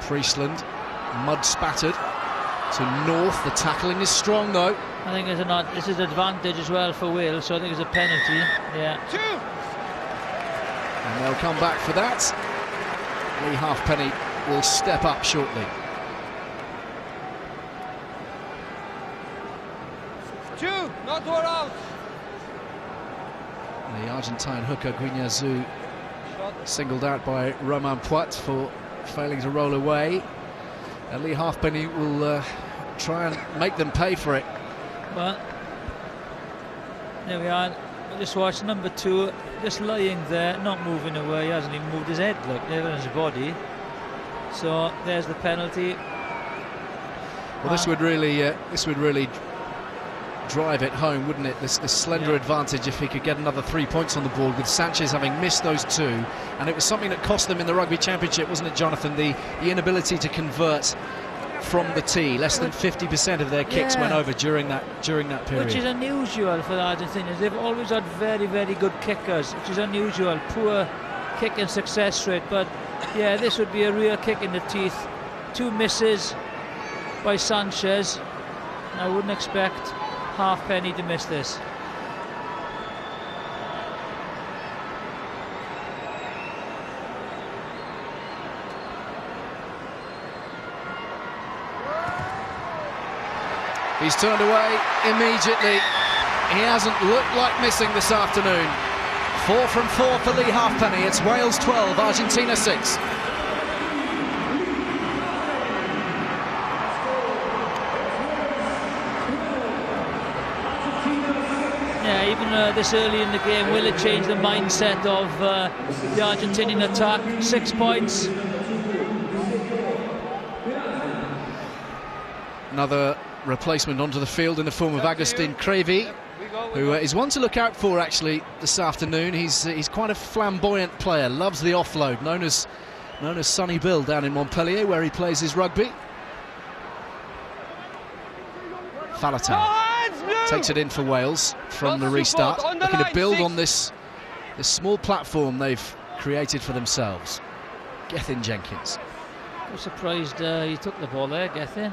Priestland, mud spattered to North. The tackling is strong though. I think this is an advantage as well for Wales, so I think it's a penalty. Yeah. And they'll come back for that. Lee Halfpenny will step up shortly. Not all out. The Argentine hooker Guiñazú singled out by Romain Poit for failing to roll away. And Lee Halfpenny will try and make them pay for it. Well, there we are. Just watch number 2, just lying there, not moving away. He hasn't even moved his head, look, never his body. So there's the penalty. Well, this would really drive it home, wouldn't it? This slender advantage if he could get another 3 points on the board, with Sanchez having missed those 2. And it was something that cost them in the Rugby Championship, wasn't it, Jonathan? The inability to convert from the tee. Less than 50% of their kicks went over during that period. Which is unusual for the Argentinians. They've always had very, very good kickers, which is unusual. Poor kicking success rate, but yeah, this would be a real kick in the teeth. 2 misses by Sanchez. I wouldn't expect Halfpenny to miss this. He's turned away immediately. He hasn't looked like missing this afternoon. 4 from 4 for Lee Halfpenny. It's Wales 12, Argentina 6. Yeah, even this early in the game, will it change the mindset of the Argentinian attack? 6 points. Another replacement onto the field in the form of Agustin Crevi, who is one to look out for actually this afternoon. He's quite a flamboyant player, loves the offload, known as Sonny Bill down in Montpellier, where he plays his rugby. Faletau takes it in for Wales from the restart, looking to build on this small platform they've created for themselves. Gethin Jenkins. I'm surprised he took the ball there, Gethin.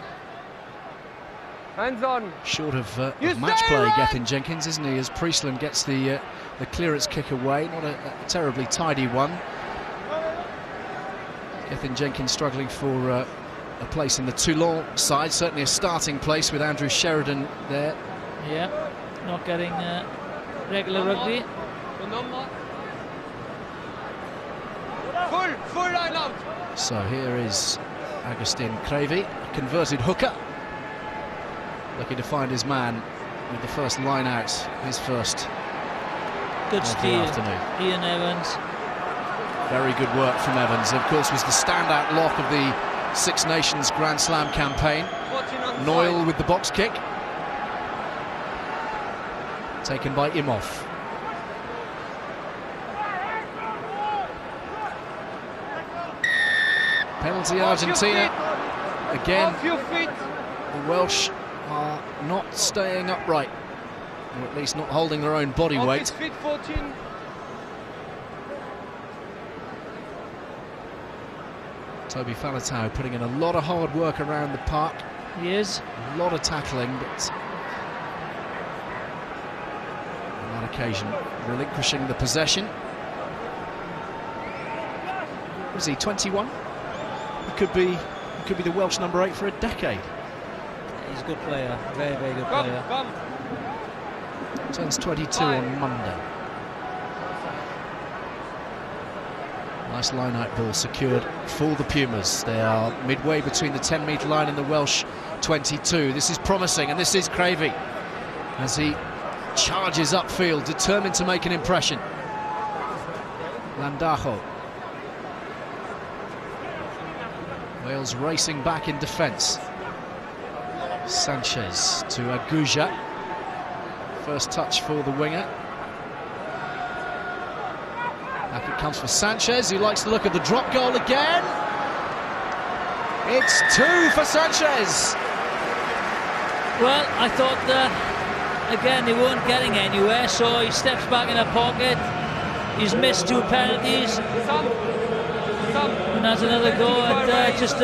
Hands on. Short of match play, Gethin Jenkins, isn't he? As Priestland gets the clearance kick away, not a terribly tidy one. Gethin Jenkins struggling for a place in the Toulon side, certainly a starting place with Andrew Sheridan there. Yeah, not getting regular rugby. Full line out. So here is Agustin Crevi, converted hooker, looking to find his man with the first line out, his first good steal. Afternoon. Ian Evans. Very good work from Evans. Of course, was the standout lock of the Six Nations Grand Slam campaign. Noyle with the box kick, taken by Imhoff. Penalty Argentina. Again, the Welsh are not staying upright, or at least not holding their own body weight. Toby Faletau putting in a lot of hard work around the park. He is. A lot of tackling, but on that occasion relinquishing the possession. Was he 21? He could be the Welsh number 8 for a decade. He's a good player, very, very good player. Turns 22 on Monday. Nice line-out ball secured for the Pumas. They are midway between the 10-metre line and the Welsh 22. This is promising, and this is Cravey as he charges upfield, determined to make an impression. Landajo. Wales racing back in defence. Sanchez to Aguja. First touch for the winger. Back it comes for Sanchez, who likes the look of the drop goal again. It's 2 for Sanchez. Well, I thought again they weren't getting anywhere, so he steps back in the pocket. He's missed 2 penalties. And has another go and just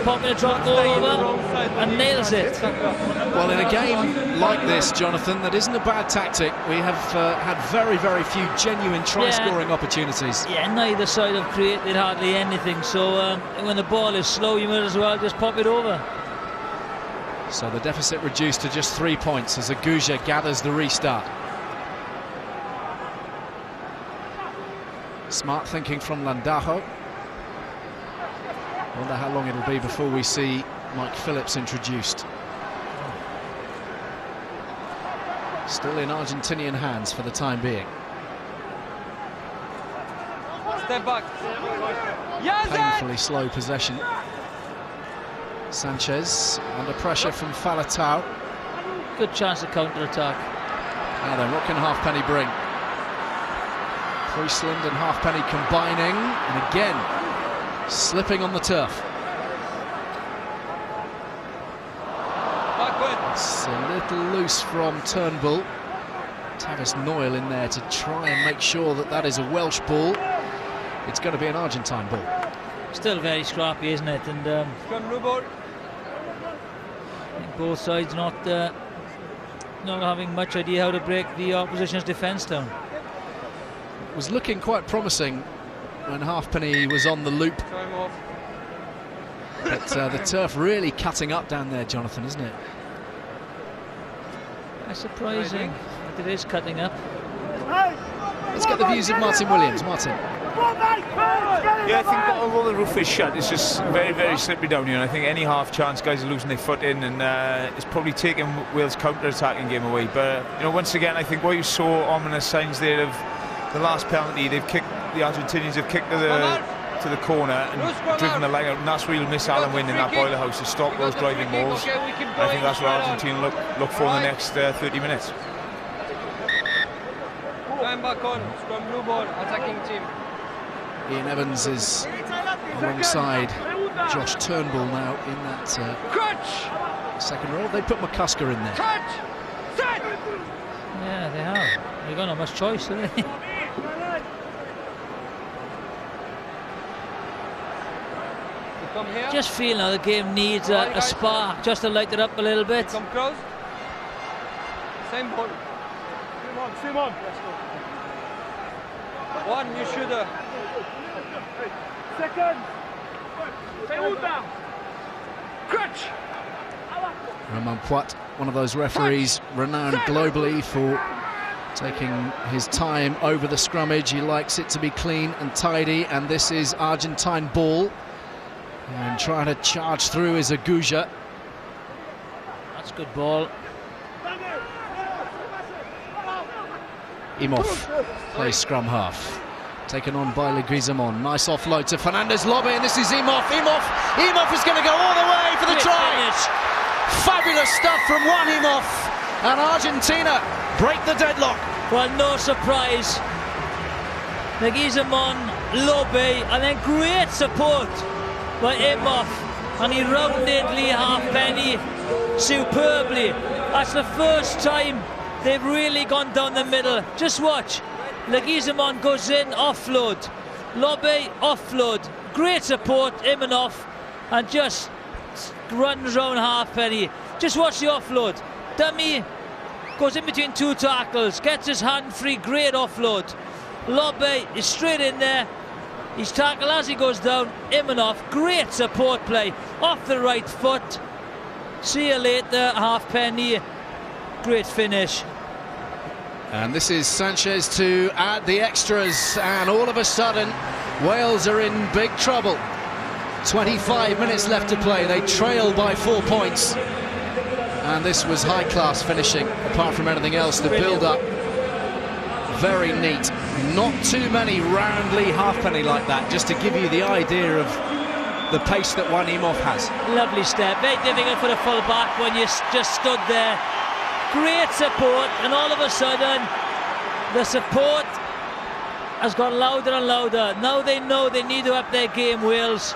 popping a drop goal over and nails it. Well, in a game like this, Jonathan, that isn't a bad tactic. We have had very, very few genuine try-scoring opportunities. Yeah, neither side have created hardly anything, so when the ball is slow, you might as well just pop it over. So the deficit reduced to just 3 points as Aguja gathers the restart. Smart thinking from Landajo. Wonder how long it'll be before we see Mike Phillips introduced. Still in Argentinian hands for the time being. Step back. Painfully slow possession. Sanchez under pressure from Faletau. Good chance to counter-attack. Now then, what can Halfpenny bring? Priestland and Halfpenny combining, and again slipping on the turf. It's a little loose from Turnbull. Tavis Noyle in there to try and make sure that that is a Welsh ball. It's going to be an Argentine ball. Still very scrappy, isn't it? And I think both sides not having much idea how to break the opposition's defence down. It was looking quite promising when Halfpenny was on the loop. But the turf really cutting up down there, Jonathan, isn't it? That's surprising that it is cutting up. Let's get the views of Martin Williams. Martin. Yeah, I think although the roof is shut, it's just very, very slippery down here. And I think any half chance, guys are losing their foot in, and it's probably taking Wales' counter-attacking game away. But you know, once again, I think what you saw ominous signs there of the last penalty. The Argentinians have kicked to the corner and driven the line out, and that's where you'll miss Alan Wynne in that boiler house to stop those driving balls. I think that's what Argentina look for in the next 30 minutes. Time back on, scrum blue ball, attacking team. Ian Evans is alongside Josh Turnbull now in that second row. They put McCusker in there. Yeah, they have. They've got not much choice, do they? Just feel now the game needs a spark just to light it up a little bit. Come close. Same ball. Simon. One, you should. Second. Crutch. Romain Poit, one of those referees renowned globally for taking his time over the scrummage. He likes it to be clean and tidy, and this is Argentine ball. And trying to charge through is Aguja. That's good ball. Imhoff plays scrum half. Taken on by Leguizamon. Nice offload to Fernandez Lobby, and this is Imhoff. Imhoff is going to go all the way for the try. Fabulous stuff from Juan Imhoff, and Argentina break the deadlock. Well, no surprise. Leguizamon, Lobby, and then great support by Imhoff, and he rounded Lee Halfpenny superbly. That's the first time they've really gone down the middle. Just watch. Leguizamon goes in, offload. Lobby, offload. great support, Imanoff, and just runs round Halfpenny. Just watch the offload. Dummy goes in between two tackles, gets his hand free, great offload. Lobbe is straight in there. He's tackled as he goes down. Imanoff, great support play off the right foot. See you later, Halfpenny. Great finish. And this is Sanchez to add the extras, and all of a sudden Wales are in big trouble. 25 minutes left to play. They trail by 4 points, and this was high-class finishing. Apart from anything else, the build-up very neat. Not too many round Lee Halfpenny like that, just to give you the idea of the pace that one Imhoff has. Lovely step, very difficult for the full-back when you just stood there. Great support, and all of a sudden the support has got louder and louder. Now they know they need to up their game, Wales.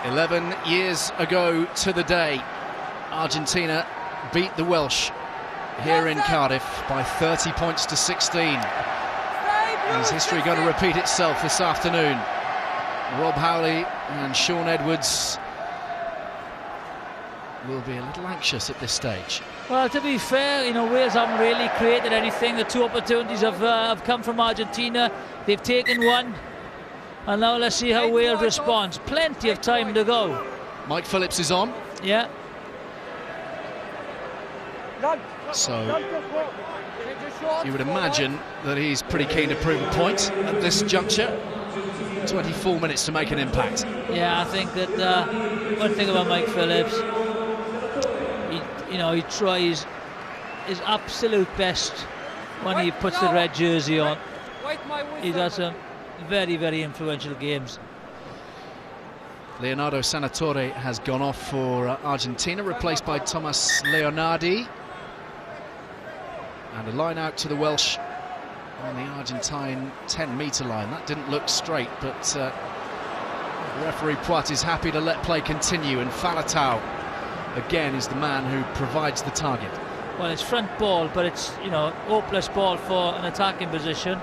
11 years ago to the day, Argentina beat the Welsh here in Cardiff by 30 points to 16. Is history going to repeat itself this afternoon? Rob Howley and Sean Edwards will be a little anxious at this stage. Well, to be fair, you know, Wales haven't really created anything. The two opportunities have come from Argentina. They've taken one, and now let's see how Wales responds. Plenty of time to go. Mike Phillips is on. Yeah. So you would imagine that he's pretty keen to prove a point at this juncture. 24 minutes to make an impact. Yeah, I think that one thing about Mike Phillips, he tries his absolute best when he puts the red jersey on. He does some very, very influential games. Leonardo Sanatore has gone off for Argentina, replaced by Thomas Leonardi. And a line out to the Welsh on the Argentine 10-metre line. That didn't look straight, but referee Poit is happy to let play continue, and Falatau again is the man who provides the target. Well, it's front ball, but it's, hopeless ball for an attacking position.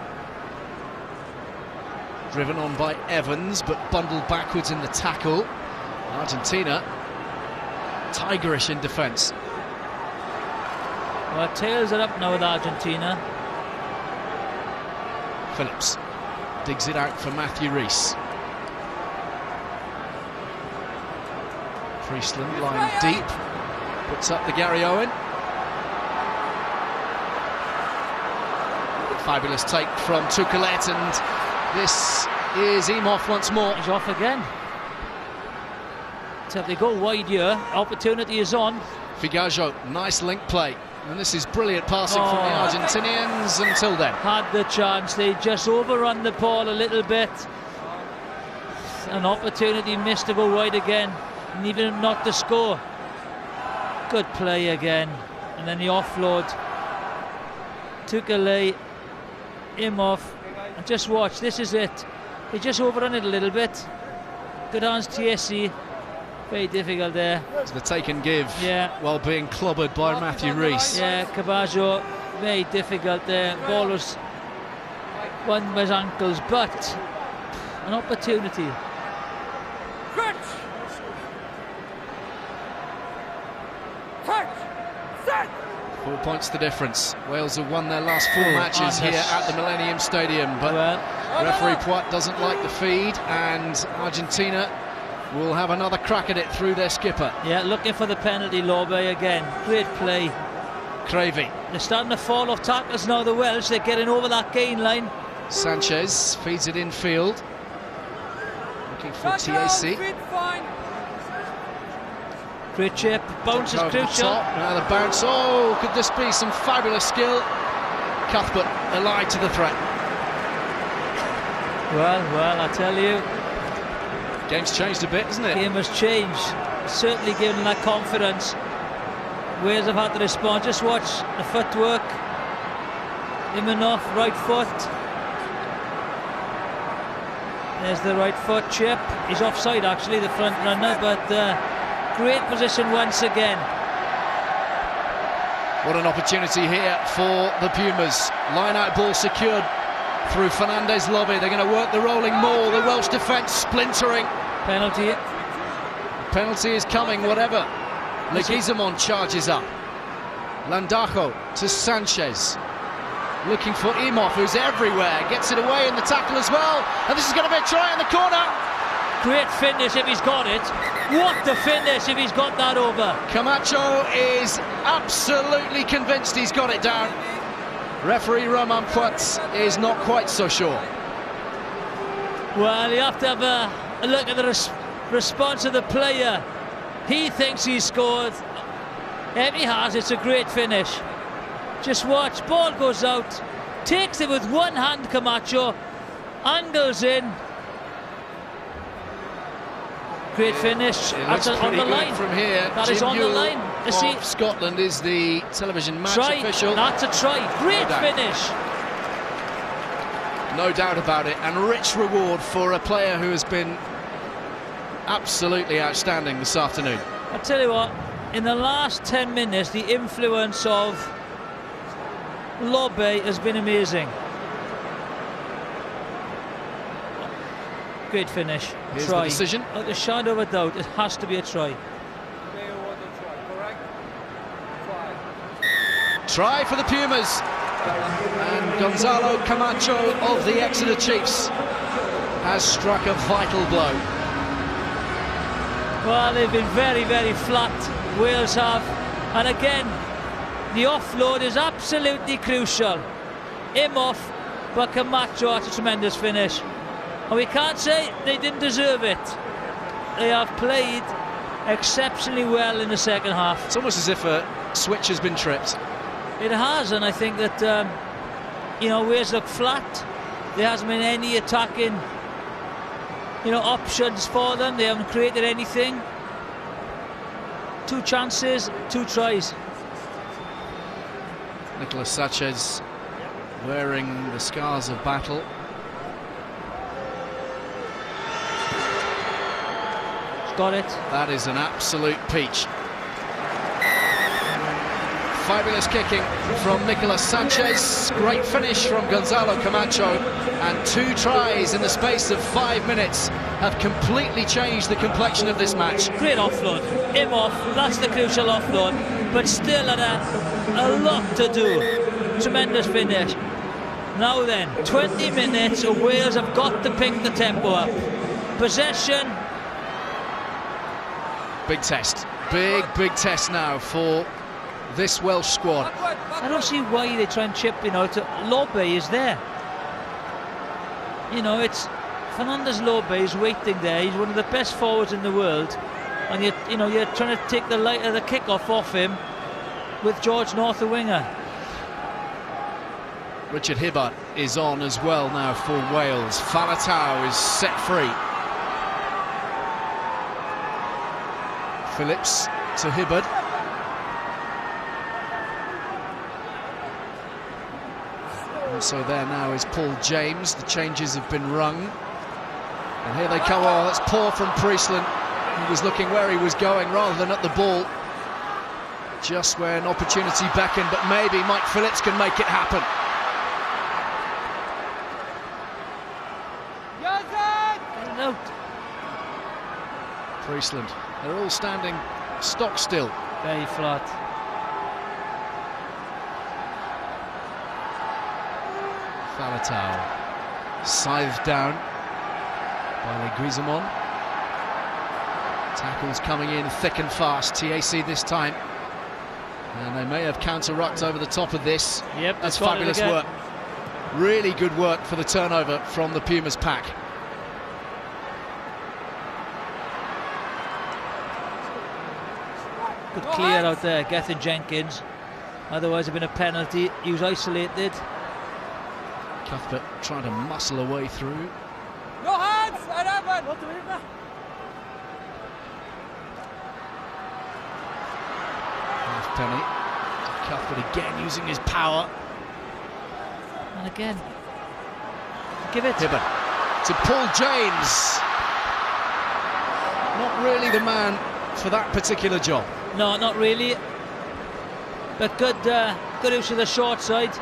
Driven on by Evans, but bundled backwards in the tackle. Argentina tigerish in defence. Well, tails are up now with Argentina. Phillips digs it out for Matthew Rees. Priestland lying deep, puts up the Gary Owen. Fabulous take from Tukelet, and this is Imhoff once more. He's off again. So if they go wide here, opportunity is on. Figajo, nice link play. And this is brilliant passing from the Argentinians until then. Had the chance, they just overrun the ball a little bit. An opportunity missed to go wide again, and even not to score. Good play again. And then the offload. Tukelet, Imhoff, and just watch, this is it. They just overrun it a little bit. Good hands, TSC. Very difficult there. It's the take and give, yeah, while being clobbered by Matthew Rees. Yeah, Cabajo, very difficult there. Ball was won by his ankles, but an opportunity. 4 points the difference. Wales have won their last 4 matches here at the Millennium Stadium, but referee Poit doesn't like the feed, and Argentina will have another crack at it through their skipper. Yeah, looking for the penalty, Lobbe again. Great play. Cravey. They're starting to fall off tackles now, the Welsh. They're getting over that gain line. Sanchez feeds it in field. Looking for TAC. Great chip. Bounce is crucial. Now the bounce. Oh, could this be some fabulous skill? Cuthbert allied to the threat. Well, I tell you. Game's changed a bit, hasn't it? Game has changed. Certainly given them that confidence. Wales have had to respond. Just watch the footwork. Imanoff, right foot. There's the right foot chip. He's offside actually, the front runner, but great position once again. What an opportunity here for the Pumas. Line out ball secured through Fernandez lobby. They're going to work the rolling maul. The Welsh defence splintering. Penalty. Penalty is coming, whatever. Leguizamon charges up. Landajo to Sanchez. Looking for Imhoff, who's everywhere. Gets it away in the tackle as well. And this is going to be a try in the corner. Great finish if he's got it. What a finish if he's got that over. Camacho is absolutely convinced he's got it down. Referee Roman Puats is not quite so sure. Well, you have to have a look at the response of the player. He thinks he's scored. If he has, it's a great finish. Just watch, ball goes out, takes it with one hand, Camacho, angles in. Great finish. That's on the line. From here, that is on the line. Of Scotland is the television match official. That's a try. Great finish. No doubt about it, and rich reward for a player who has been absolutely outstanding this afternoon. I tell you what, in the last 10 minutes, the influence of Lobbe has been amazing. Great finish. Here's try. The decision. Without a shadow of a doubt, it has to be a try. Try for the Pumas. And Gonzalo Camacho of the Exeter Chiefs has struck a vital blow. Well, they've been very, very flat. Wales have. And again, the offload is absolutely crucial. Imhoff, but Camacho at a tremendous finish. And we can't say they didn't deserve it. They have played exceptionally well in the second half. It's almost as if a switch has been tripped. It has, and I think that Wales look flat. There hasn't been any attacking options for them. They haven't created anything. 2 chances, 2 tries. Nicolas Sanchez wearing the scars of battle. He's got it. That is an absolute peach. Fabulous kicking from Nicolas Sanchez. Great finish from Gonzalo Camacho. And 2 tries in the space of 5 minutes have completely changed the complexion of this match. Great offload. Imhoff, that's the crucial offload. But still had a lot to do. Tremendous finish. Now then, 20 minutes of Wales have got to pick the tempo up. Possession. Big test. Big test now for this Welsh squad. I don't see why they try and chip, Lobbe is there. It's Fernandez Lobbe is waiting there. He's one of the best forwards in the world. And you're trying to take the light of the kick-off off him with George North, the winger. Richard Hibbert is on as well now for Wales. Faletau is set free. Phillips to Hibbert. Also there now is Paul James. The changes have been rung. And here they come. Oh, that's poor from Priestland. He was looking where he was going rather than at the ball. Just where an opportunity beckoned, but maybe Mike Phillips can make it happen. Priestland, they're all standing stock still. Very flat. Faletau scythed down by Leguizamon. Tackles coming in thick and fast. TAC this time. And they may have counter-rucked over the top of this. Yep, that's fabulous work. Really good work for the turnover from the Pumas pack. Good clear out there, Gethin Jenkins. Otherwise, it'd been a penalty. He was isolated. Cuthbert trying to muscle a way through. No hands! Halfpenny. Cuthbert again using his power. And again. Give it. Hibbert to Paul James. Not really the man for that particular job. No, not really. But good use of the short side.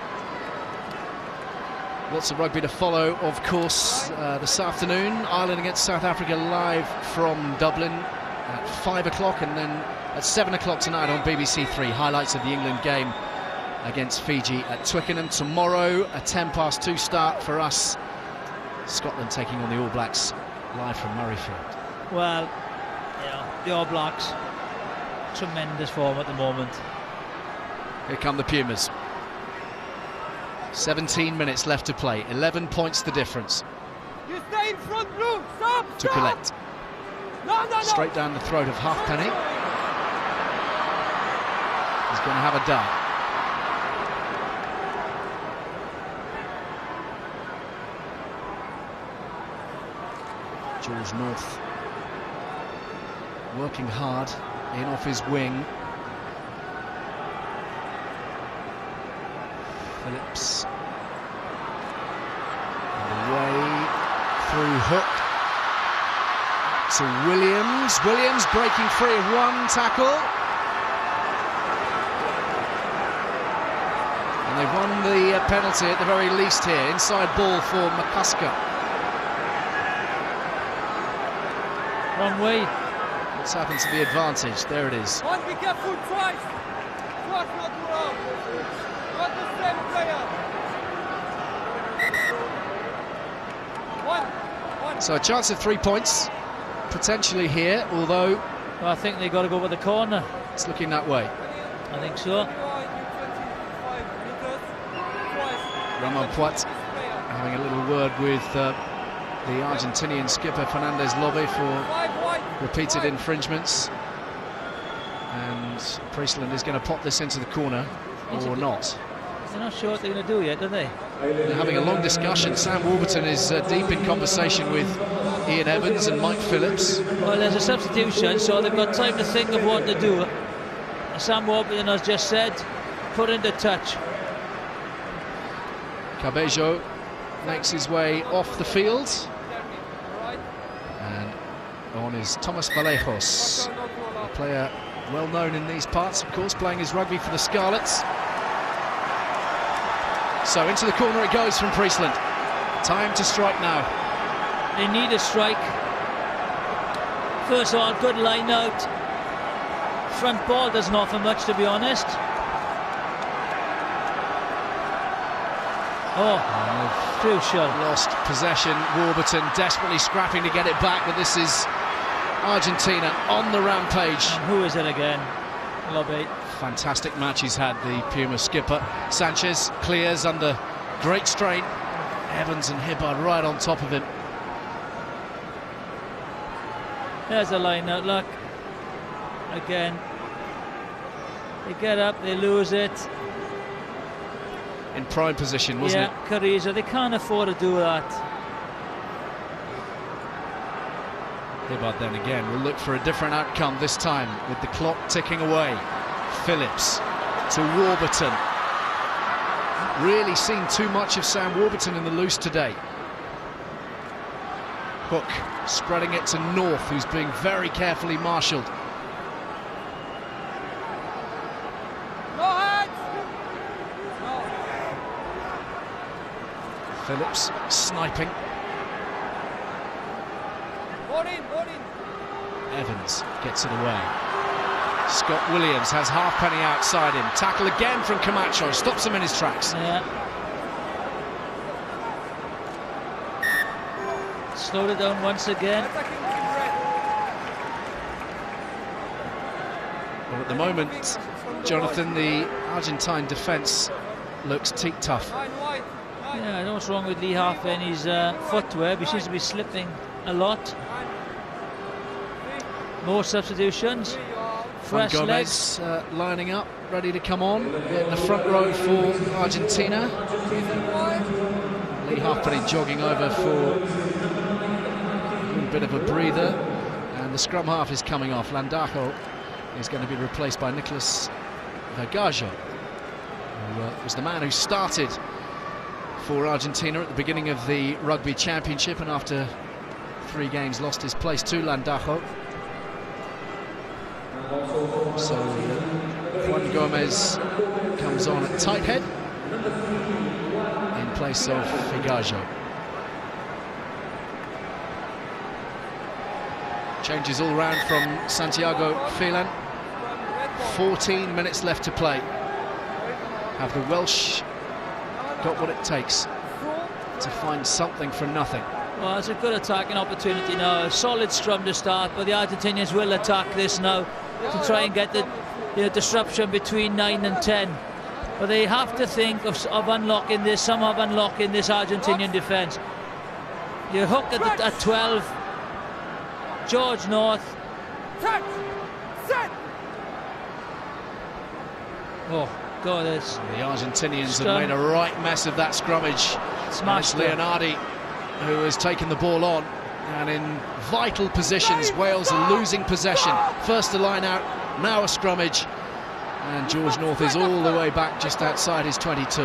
Lots of rugby to follow, of course, this afternoon. Ireland against South Africa live from Dublin at 5 o'clock, and then at 7 o'clock tonight on BBC Three, highlights of the England game against Fiji at Twickenham. Tomorrow, a 2:10 start for us. Scotland taking on the All Blacks live from Murrayfield. Well, yeah, the All Blacks, tremendous form at the moment. Here come the Pumas. 17 minutes left to play, 11 points the difference. You stay in front, Blue. Stop. To collect. No. Straight down the throat of Halfpenny. He's going to have a dart. George North working hard in off his wing. Phillips and away through hook to Williams. Williams breaking free of one tackle, and they've won the penalty at the very least here. Inside ball for McCusker. Wrong way. What's happened to the advantage? There it is. One, be careful twice. Twice, not too long. Not the same player. One. So a chance of 3 points potentially here, although Well, I think they got to go with the corner. it's looking that way. I think so. Ramon Poit having a little word with the Argentinian skipper Fernandez Lobbe for repeated infringements, and Priestland is going to pop this into the corner or not. They're not sure what they're going to do yet, are they? They're having a long discussion. Sam Warburton is deep in conversation with Ian Evans and Mike Phillips. Well, there's a substitution, so they've got time to think of what to do. Sam Warburton has just said, put into touch. Cabello makes his way off the field, and on is Thomas Vallejos, a player well known in these parts, of course, playing his rugby for the Scarlets. So into the corner it goes from Priestland. Time to strike now. They need a strike. First of all, good line out. Front ball doesn't offer much, to be honest. Oh, crucial. Lost possession. Warburton desperately scrapping to get it back, but this is Argentina on the rampage. Who is it again? Lobbe. Fantastic match he's had, the Puma skipper. Sanchez clears under great strain. Evans and Hibbard right on top of him. There's a line out, look. Again. They get up, they lose it. In prime position, wasn't it? Yeah, Carrizo, they can't afford to do that. Hibbard then again will look for a different outcome this time with the clock ticking away. Phillips to Warburton. Really seen too much of Sam Warburton in the loose today. Hook spreading it to North, who's being very carefully marshalled. No hands. Phillips sniping. Ball in. Evans gets it away. Scott Williams has Halfpenny outside him. Tackle again from Camacho, stops him in his tracks. Yeah. Slowed it down once again. Well, at the moment, Jonathan, the Argentine defence looks teak tough. Yeah, I don't know what's wrong with Lee Halfpenny's footwear, but he seems to be slipping a lot. More substitutions. Fresh Gomez legs. lining up, ready to come on in the front row for Argentina. Lee Halfpenny jogging over for a little bit of a breather, and the scrum half is coming off. Landajo is going to be replaced by Nicolas Vergajo, who was the man who started for Argentina at the beginning of the Rugby Championship, and after 3 games lost his place to Landajo. So Juan Gomez comes on at tight head in place place of Figaggio. Changes all round from Santiago Phelan. 14 minutes left to play. Have the Welsh got what it takes to find something from nothing? Well, it's a good attacking opportunity now. A solid scrum to start, but the Argentinians will attack this now to try and get the disruption between 9 and 10. But they have to think of unlocking this, somehow unlocking this Argentinian defence. You hook at 12. George North. Set! Oh, God, it's... The Argentinians have made a right mess of that scrummage. Smashed Leonardi, who has taken the ball on, and in vital positions. Wales are losing possession. First a line out, now a scrummage. And George North is all the way back just outside his 22.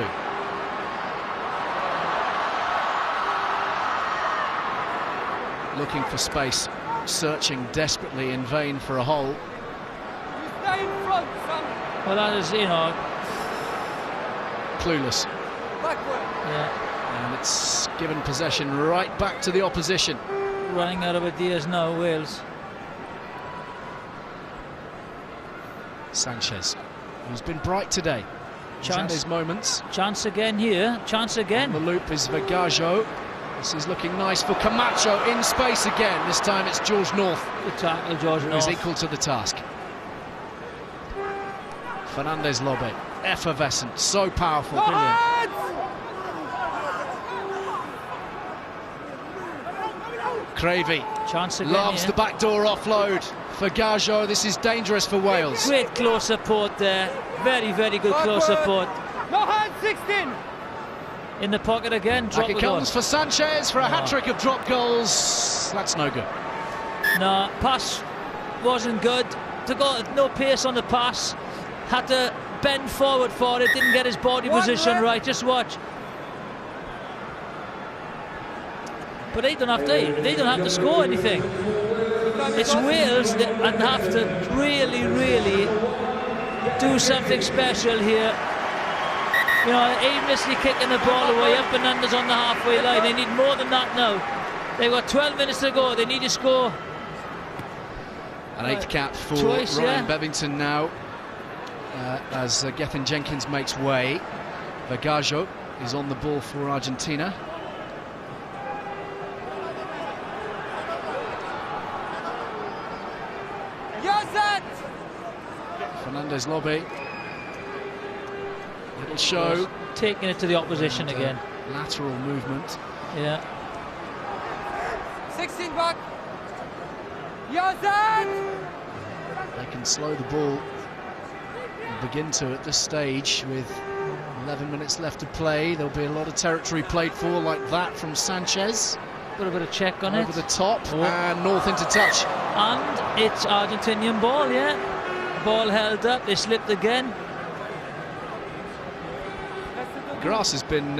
Looking for space, searching desperately in vain for a hole. Stay in front, son. Well, that is, you know... Clueless. Backward. Yeah. And it's given possession right back to the opposition. Running out of ideas now, Wales. Sanchez, who's been bright today. He's had his moments. Chance again here. Chance again. On the loop is Figaggio. This is looking nice for Camacho in space again. This time it's George North. Good tackle, George North. Who's equal to the task. Fernandez Lobe, effervescent, so powerful, brilliant. Cravey Chance again, loves the backdoor offload. Figaggio, this is dangerous for Wales. Great close support there. Very, very good close support. No hand, 16. In the pocket again. Drop Back it comes for Sanchez for a hat-trick of drop goals. That's no good. No, pass wasn't good. No pace on the pass. Had to bend forward for it. Didn't get his body position right. Just watch. But they don't have to score anything. It's Wales that have to really, really do something special here. You know, aimlessly kicking the ball away up and unders on the halfway line. They need more than that now. They've got 12 minutes to go. They need to score. An 8th cap for Twice, Ryan Bevington now, as Gethin Jenkins makes way. Figaggio is on the ball for Argentina. Fernandez Lobe. Little show. Taking it to the opposition again. Lateral movement. Yeah. 16 back. Yazan! They can slow the ball and begin to at this stage with 11 minutes left to play. There'll be a lot of territory played for like that from Sanchez. Got a bit of check on it. Over the top and North into touch. And it's Argentinian ball, yeah. Ball held up, they slipped again. Grass has been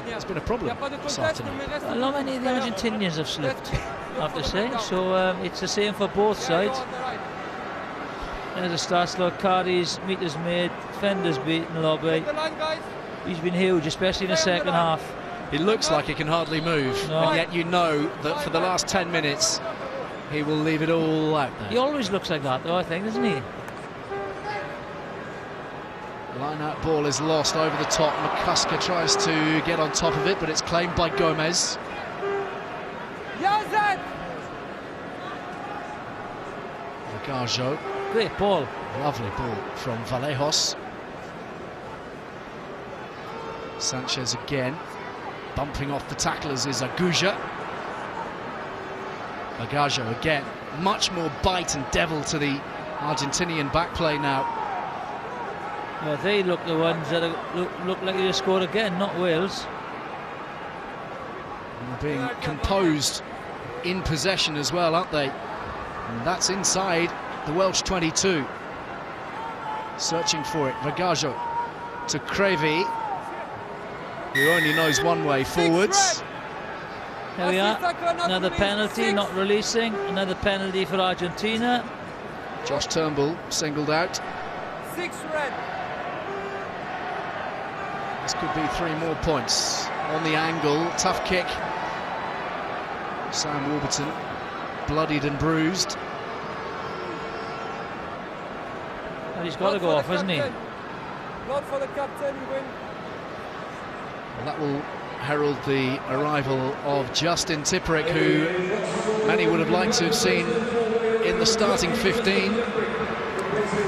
it's been a problem this afternoon. A lot many of the Argentinians have slipped, I have to say. So it's the same for both sides. There's a start slot. Cardi's meters made, Fender's beaten Lobe. He's been huge, especially in the second half. He looks like he can hardly move, and yet you know that for the last 10 minutes he will leave it all out there. He always looks like that though, I think, doesn't he? Line-out ball is lost over the top. McCusker tries to get on top of it, but it's claimed by Gomez. Figaggio. Great ball. Lovely ball from Vallejos. Sanchez again. Bumping off the tacklers is Aguja. Figaggio again. Much more bite and devil to the Argentinian back play now. Well, they look the ones that look like they scored again, not Wales. And being composed in possession as well, aren't they? And that's inside the Welsh 22. Searching for it. Figaggio to Cravey, who only knows one way forwards. There we are. Another penalty, not releasing. Another penalty for Argentina. Josh Turnbull singled out. 6 red. This could be 3 more points. On the angle, tough kick. Sam Warburton, bloodied and bruised. Well, he's got to go off, hasn't he? Blood for the captain, win. Well, that will herald the arrival of Justin Tipuric, who many would have liked to have seen in the starting 15.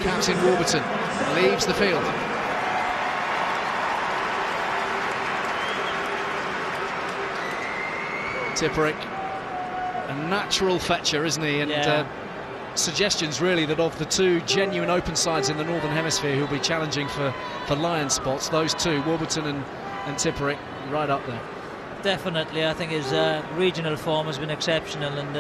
Captain Warburton leaves the field. Tipuric, a natural fetcher, isn't he? And suggestions really that of the 2 genuine open sides in the Northern Hemisphere who'll be challenging for Lion spots, those 2, Warburton and Tipuric, right up there. Definitely, I think his regional form has been exceptional, and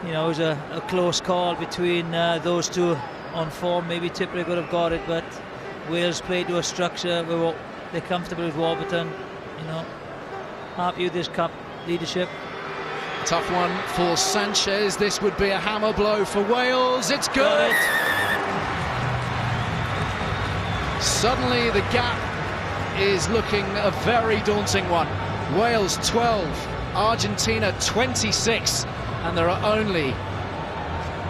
you know, it was a close call between those 2 on form. Maybe Tipuric would have got it, but Wales played to a structure. They're comfortable with Warburton, you know. Happy with this cup leadership. Tough one for Sanchez. This would be a hammer blow for Wales. It's good. Suddenly the gap is looking a very daunting one. Wales 12, Argentina 26, and there are only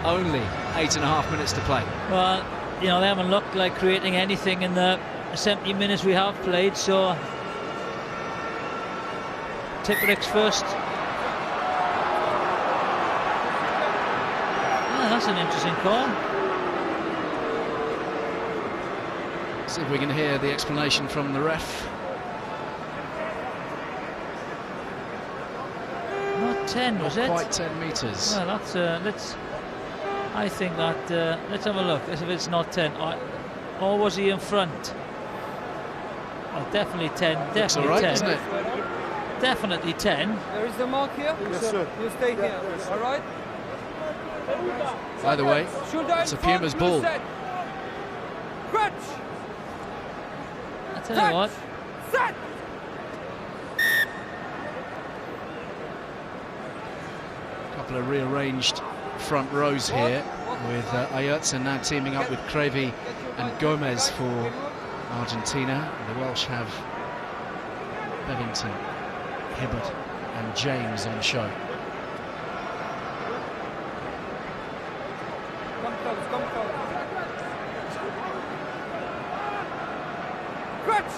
8.5 minutes to play. Well, you know, they haven't looked like creating anything in the 70 minutes we have played, so Tipuric's first. That's an interesting call. See if we can hear the explanation from the ref. Not 10, was it? Not quite 10 metres. Well, that's I think that let's have a look. As if it's not 10, or was he in front? Oh, definitely 10. Definitely all right, 10. isn't it? Definitely 10. There is the mark here. Yes, sir. You stay here. All right. By the way, it's a Pumas ball. Crutch. I tell you what. Set. A couple of rearranged front rows here, with Ajertsen now teaming up with Crevy and Gomez for Argentina. And the Welsh have Bevington, Hibbert and James on show. Come close, come close. Crutch.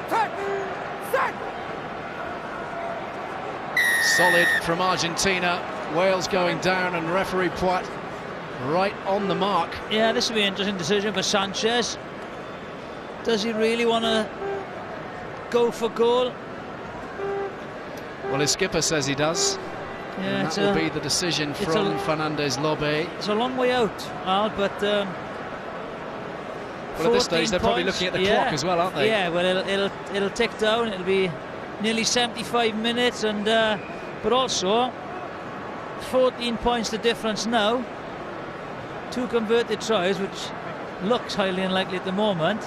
Touch. Set. Solid from Argentina. Wales going down, and referee Poit right on the mark. Yeah, this will be an interesting decision for Sanchez. Does he really want to go for goal? Well, his skipper says he does. Yeah, and that will be the decision from Fernandez Lobé. It's a long way out, Al, but well, at this stage they're probably looking at the clock as well, aren't they? Yeah, well, it'll tick down. It'll be nearly 75 minutes, and but also 14 points the difference now. 2 converted tries, which looks highly unlikely at the moment.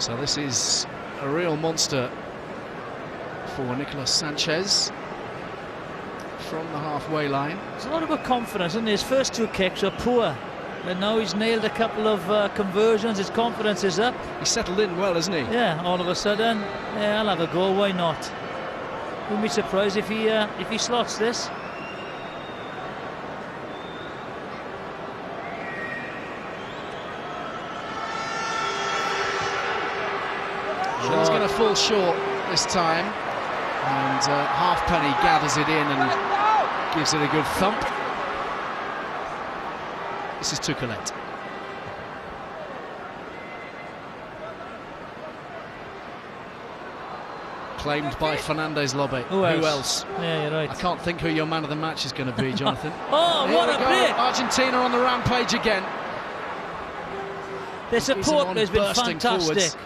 So this is a real monster for Nicolas Sanchez from the halfway line. It's a lot about confidence, and his first 2 kicks were poor, but now he's nailed a couple of conversions. His confidence is up. He's settled in well, isn't he? Yeah, all of a sudden, yeah, I'll have a go. Why not? Wouldn't be surprised if he slots this. He's going to fall short this time, and Halfpenny gathers it in and gives it a good thump. This is Tukulet. Claimed by Fernandez Lobé. Who else? Yeah, you're right. I can't think who your man of the match is going to be, Jonathan. Oh, Here what we a go. break! Argentina on the rampage again. The support has been fantastic. Forwards.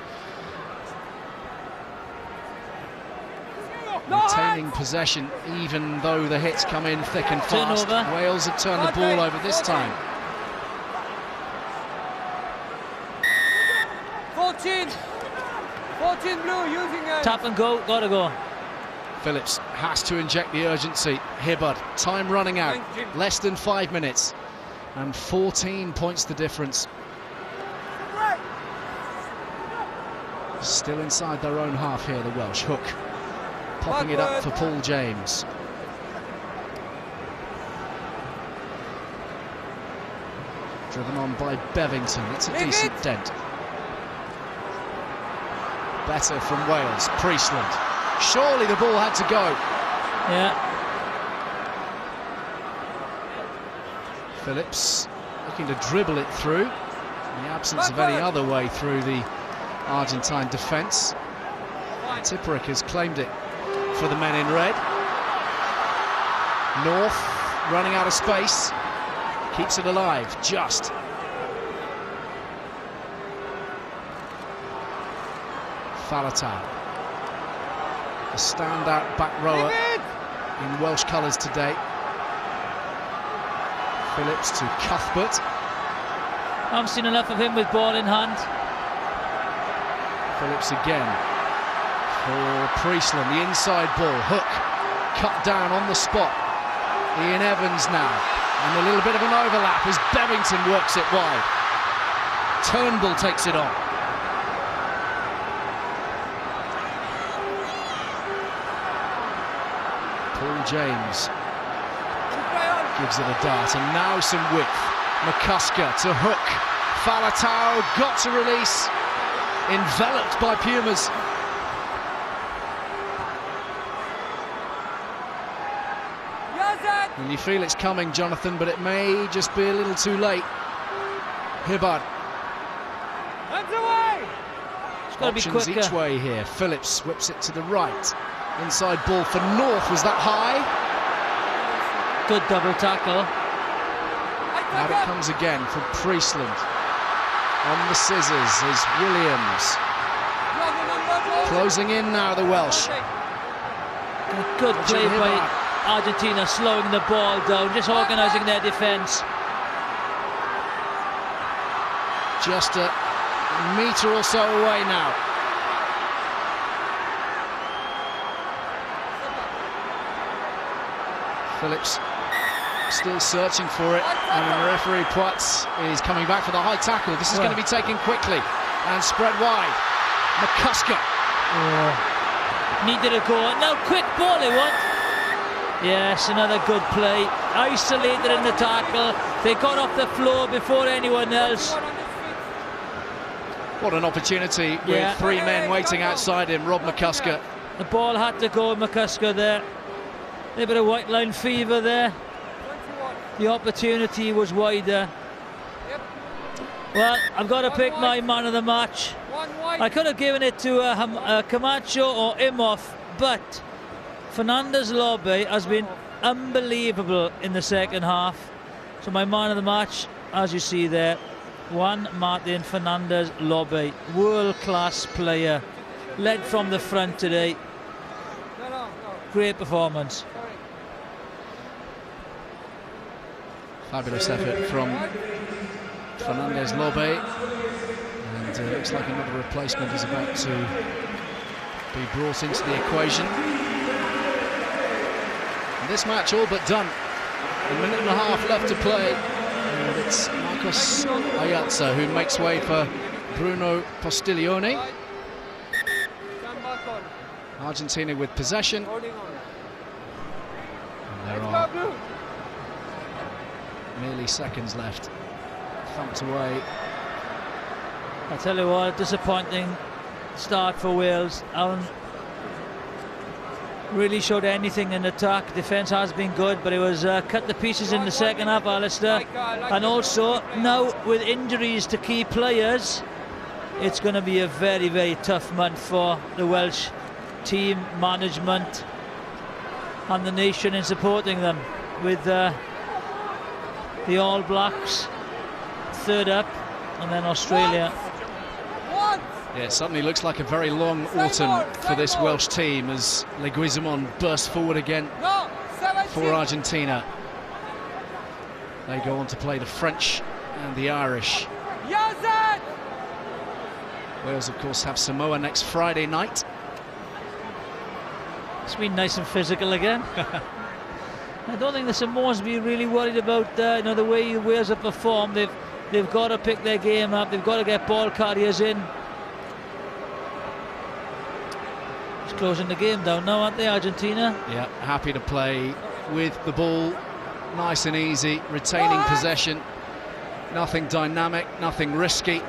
Retaining possession, even though the hits come in thick and fast. Turnover. Wales have turned the ball over this time. 14 blue using a Tap and go, gotta go. Phillips has to inject the urgency. Hibbard, time running out, less than 5 minutes, and 14 points the difference. Still inside their own half here, the Welsh. Hook popping it up for Paul James. Driven on by Bevington. It's a decent dent. Better from Wales. Priestland. Surely the ball had to go. Yeah. Phillips looking to dribble it through. In the absence of any other way through the Argentine defence. Tipperick has claimed it for the men in red. North running out of space. Keeps it alive, just. Falatau, the standout back rower in Welsh colours today. Phillips to Cuthbert. I haven't seen enough of him with ball in hand. Phillips again for Priestland, the inside ball. Hook cut down on the spot. Ian Evans now, and a little bit of an overlap as Bevington works it wide. Turnbull takes it on. Paul James gives it a dart, and now some width. McCusker to Hook. Falatau got to release, enveloped by Pumas. And you feel it's coming, Jonathan, but it may just be a little too late. Hibbard. It's got to be Options quicker. each way here. Phillips whips it to the right. Inside ball for North. Was that high? Good double tackle. Out it comes again from Priestland. On the scissors is Williams. Closing in now, the Welsh. Good play by Argentina, slowing the ball down, just organising their defence. Just a metre or so away now. Phillips still searching for it, and the referee Poitz is coming back for the high tackle. This is going to be taken quickly and spread wide. McCusker. Needed a goal. Now quick ball they want. Yes, another good play. Isolated in the tackle. They got off the floor before anyone else. What an opportunity with three men waiting outside him. Rob McCusker. The ball had to go, McCusker there. A little bit of white line fever there. The opportunity was wider. Well, I've got to pick my man of the match. I could have given it to Camacho or Imhoff, but Fernandez Lobbe has been unbelievable in the second half. So my man of the match, as you see there, Juan Martin Fernandez Lobbe, world-class player, led from the front today. Great performance. Fabulous effort from Fernandez Lobbe, and it looks like another replacement is about to be brought into the equation. And this match all but done. A minute and a half left to play, and it's Marcos Ayatza who makes way for Bruno Postiglione. Argentina with possession. And there are merely seconds left. Thumped away. I tell you what, disappointing start for Wales. Alan really showed anything in attack. Defence has been good, but it was cut to pieces in the second half, Alistair. And also, now with injuries to key players, it's going to be a very, very tough month for the Welsh team, management and the nation in supporting them, with the All Blacks third up and then Australia. Yeah, it suddenly looks like a very long autumn for this Welsh team as Leguizamon bursts forward again for Argentina. They go on to play the French and the Irish. Wales, of course, have Samoa next Friday night. It's been nice and physical again. I don't think the Samoans be really worried about the way Wales have performed. They've got to pick their game up. They've got to get ball carriers in. It's closing the game down now, aren't they, Argentina? Yeah, happy to play with the ball, nice and easy, retaining possession. Nothing dynamic, nothing risky.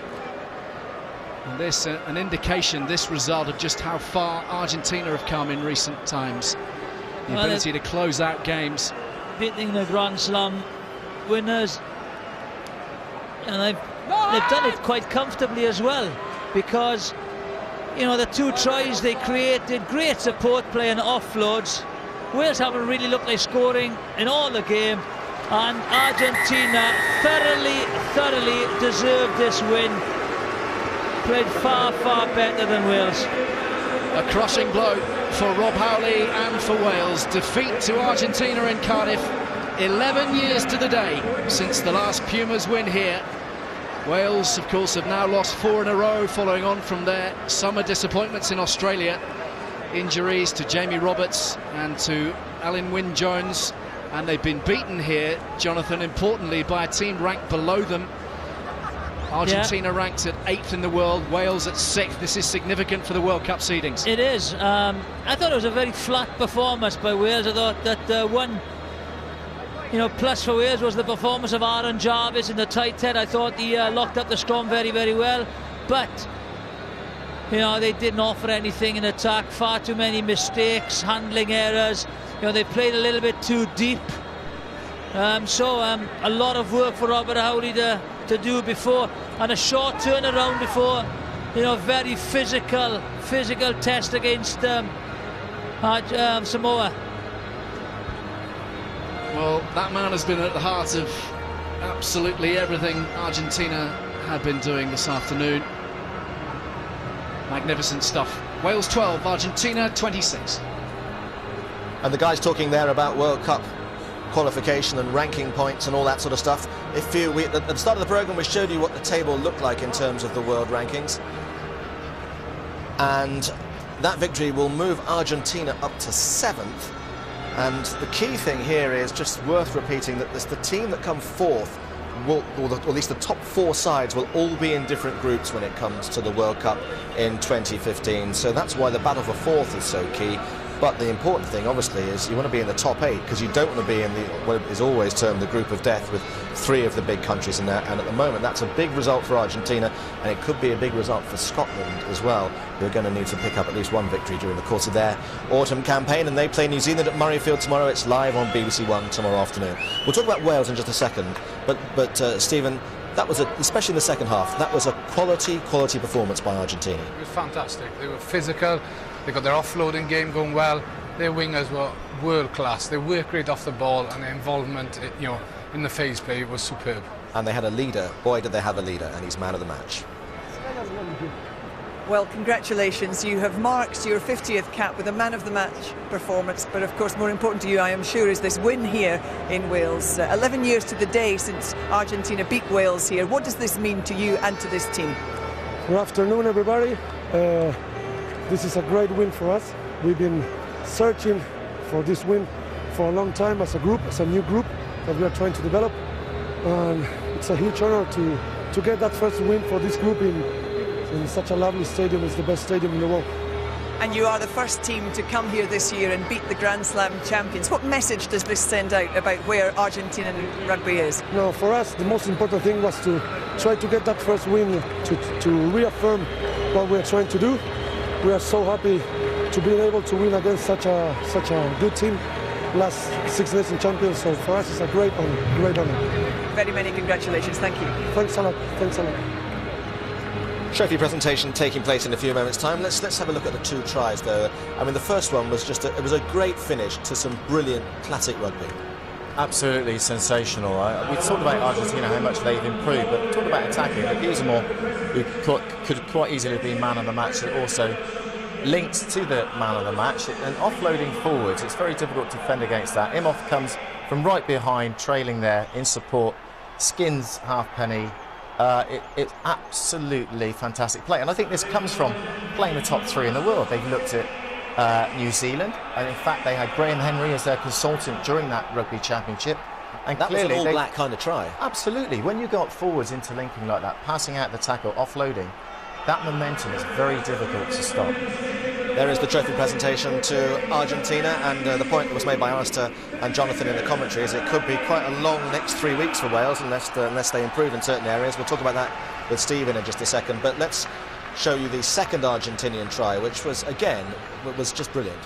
And this an indication, this result, of just how far Argentina have come in recent times. The ability to close out games. Beating the Grand Slam winners. And they've done it quite comfortably as well, because the 2 tries they created, great support play and offloads. Wales haven't really looked like scoring in all the game, and Argentina thoroughly deserved this win. Played far better than Wales. A crushing blow for Rob Howley and for Wales. Defeat to Argentina in Cardiff. 11 years to the day since the last Pumas win here. Wales, of course, have now lost 4 in a row, following on from their summer disappointments in Australia. Injuries to Jamie Roberts and to Alan Wynne-Jones, and they've been beaten here, Jonathan, importantly, by a team ranked below them. Argentina ranked at 8th in the world, Wales at 6th. This is significant for the World Cup seedings. It is. I thought it was a very flat performance by Wales. I thought that one plus for Wales was the performance of Aaron Jarvis in the tight head. I thought he locked up the scrum very well, but they didn't offer anything in attack. Far too many mistakes, handling errors. They played a little bit too deep. So a lot of work for Robert Howley to do before, and a short turnaround before very physical test against Samoa. Well, that man has been at the heart of absolutely everything Argentina have been doing this afternoon. Magnificent stuff. Wales 12, Argentina 26. And the guys talking there about World Cup qualification and ranking points and all that sort of stuff. At the start of the programme we showed you what the table looked like in terms of the world rankings, and that victory will move Argentina up to 7th. And the key thing here is just worth repeating that the team that come 4th will, or at least the top 4 sides, will all be in different groups when it comes to the World Cup in 2015. So that's why the battle for 4th is so key. But the important thing, obviously, is you want to be in the top 8, because you don't want to be in what is always termed the group of death, with 3 of the big countries in there. And at the moment, that's a big result for Argentina, and it could be a big result for Scotland as well, who are going to need to pick up at least 1 victory during the course of their autumn campaign. And they play New Zealand at Murrayfield tomorrow. It's live on BBC One tomorrow afternoon. We'll talk about Wales in just a second, but Stephen, that was especially in the second half, that was a quality performance by Argentina. It was fantastic. They were physical. They got their offloading game going well. Their wingers were world class. They worked great off the ball, and their involvement, in the phase play was superb. And they had a leader. Boy, did they have a leader, and he's man of the match. Well, congratulations. You have marked your 50th cap with a man of the match performance, but of course more important to you, I am sure, is this win here in Wales. 11 years to the day since Argentina beat Wales here. What does this mean to you and to this team? Good afternoon, everybody. This is a great win for us. We've been searching for this win for a long time as a group, as a new group that we are trying to develop. And it's a huge honor to get that first win for this group in such a lovely stadium. It's the best stadium in the world. And you are the first team to come here this year and beat the Grand Slam champions. What message does this send out about where Argentinian rugby is? No, for us, the most important thing was to try to get that first win, to reaffirm what we are trying to do. We are so happy to be able to win against such a good team, last 6 Nation champions. So for us, it's a great honor, great honor. Very many congratulations. Thank you. Thanks a lot. Thanks a lot. Trophy presentation taking place in a few moments' time. Let's have a look at the 2 tries, though. I mean, the first one was it was a great finish to some brilliant classic rugby. Absolutely sensational. We talked about Argentina, how much they've improved, but talk about attacking. Guzmán, who could quite easily be man of the match, and also linked to the man of the match. And offloading forwards, it's very difficult to defend against that. Imhoff comes from right behind, trailing there in support, skins Halfpenny. It's absolutely fantastic play, and I think this comes from playing the top 3 in the world. They've looked at New Zealand, and in fact they had Graham Henry as their consultant during that Rugby Championship. And that was an clearly all-black kind of try. Absolutely. When you got forwards interlinking like that, passing out the tackle, offloading, that momentum is very difficult to stop. There is the trophy presentation to Argentina, and the point that was made by Alistair and Jonathan in the commentary is it could be quite a long next 3 weeks for Wales unless they improve in certain areas. We'll talk about that with Stephen in just a second, but let's show you the second Argentinian try, which was, again, was just brilliant.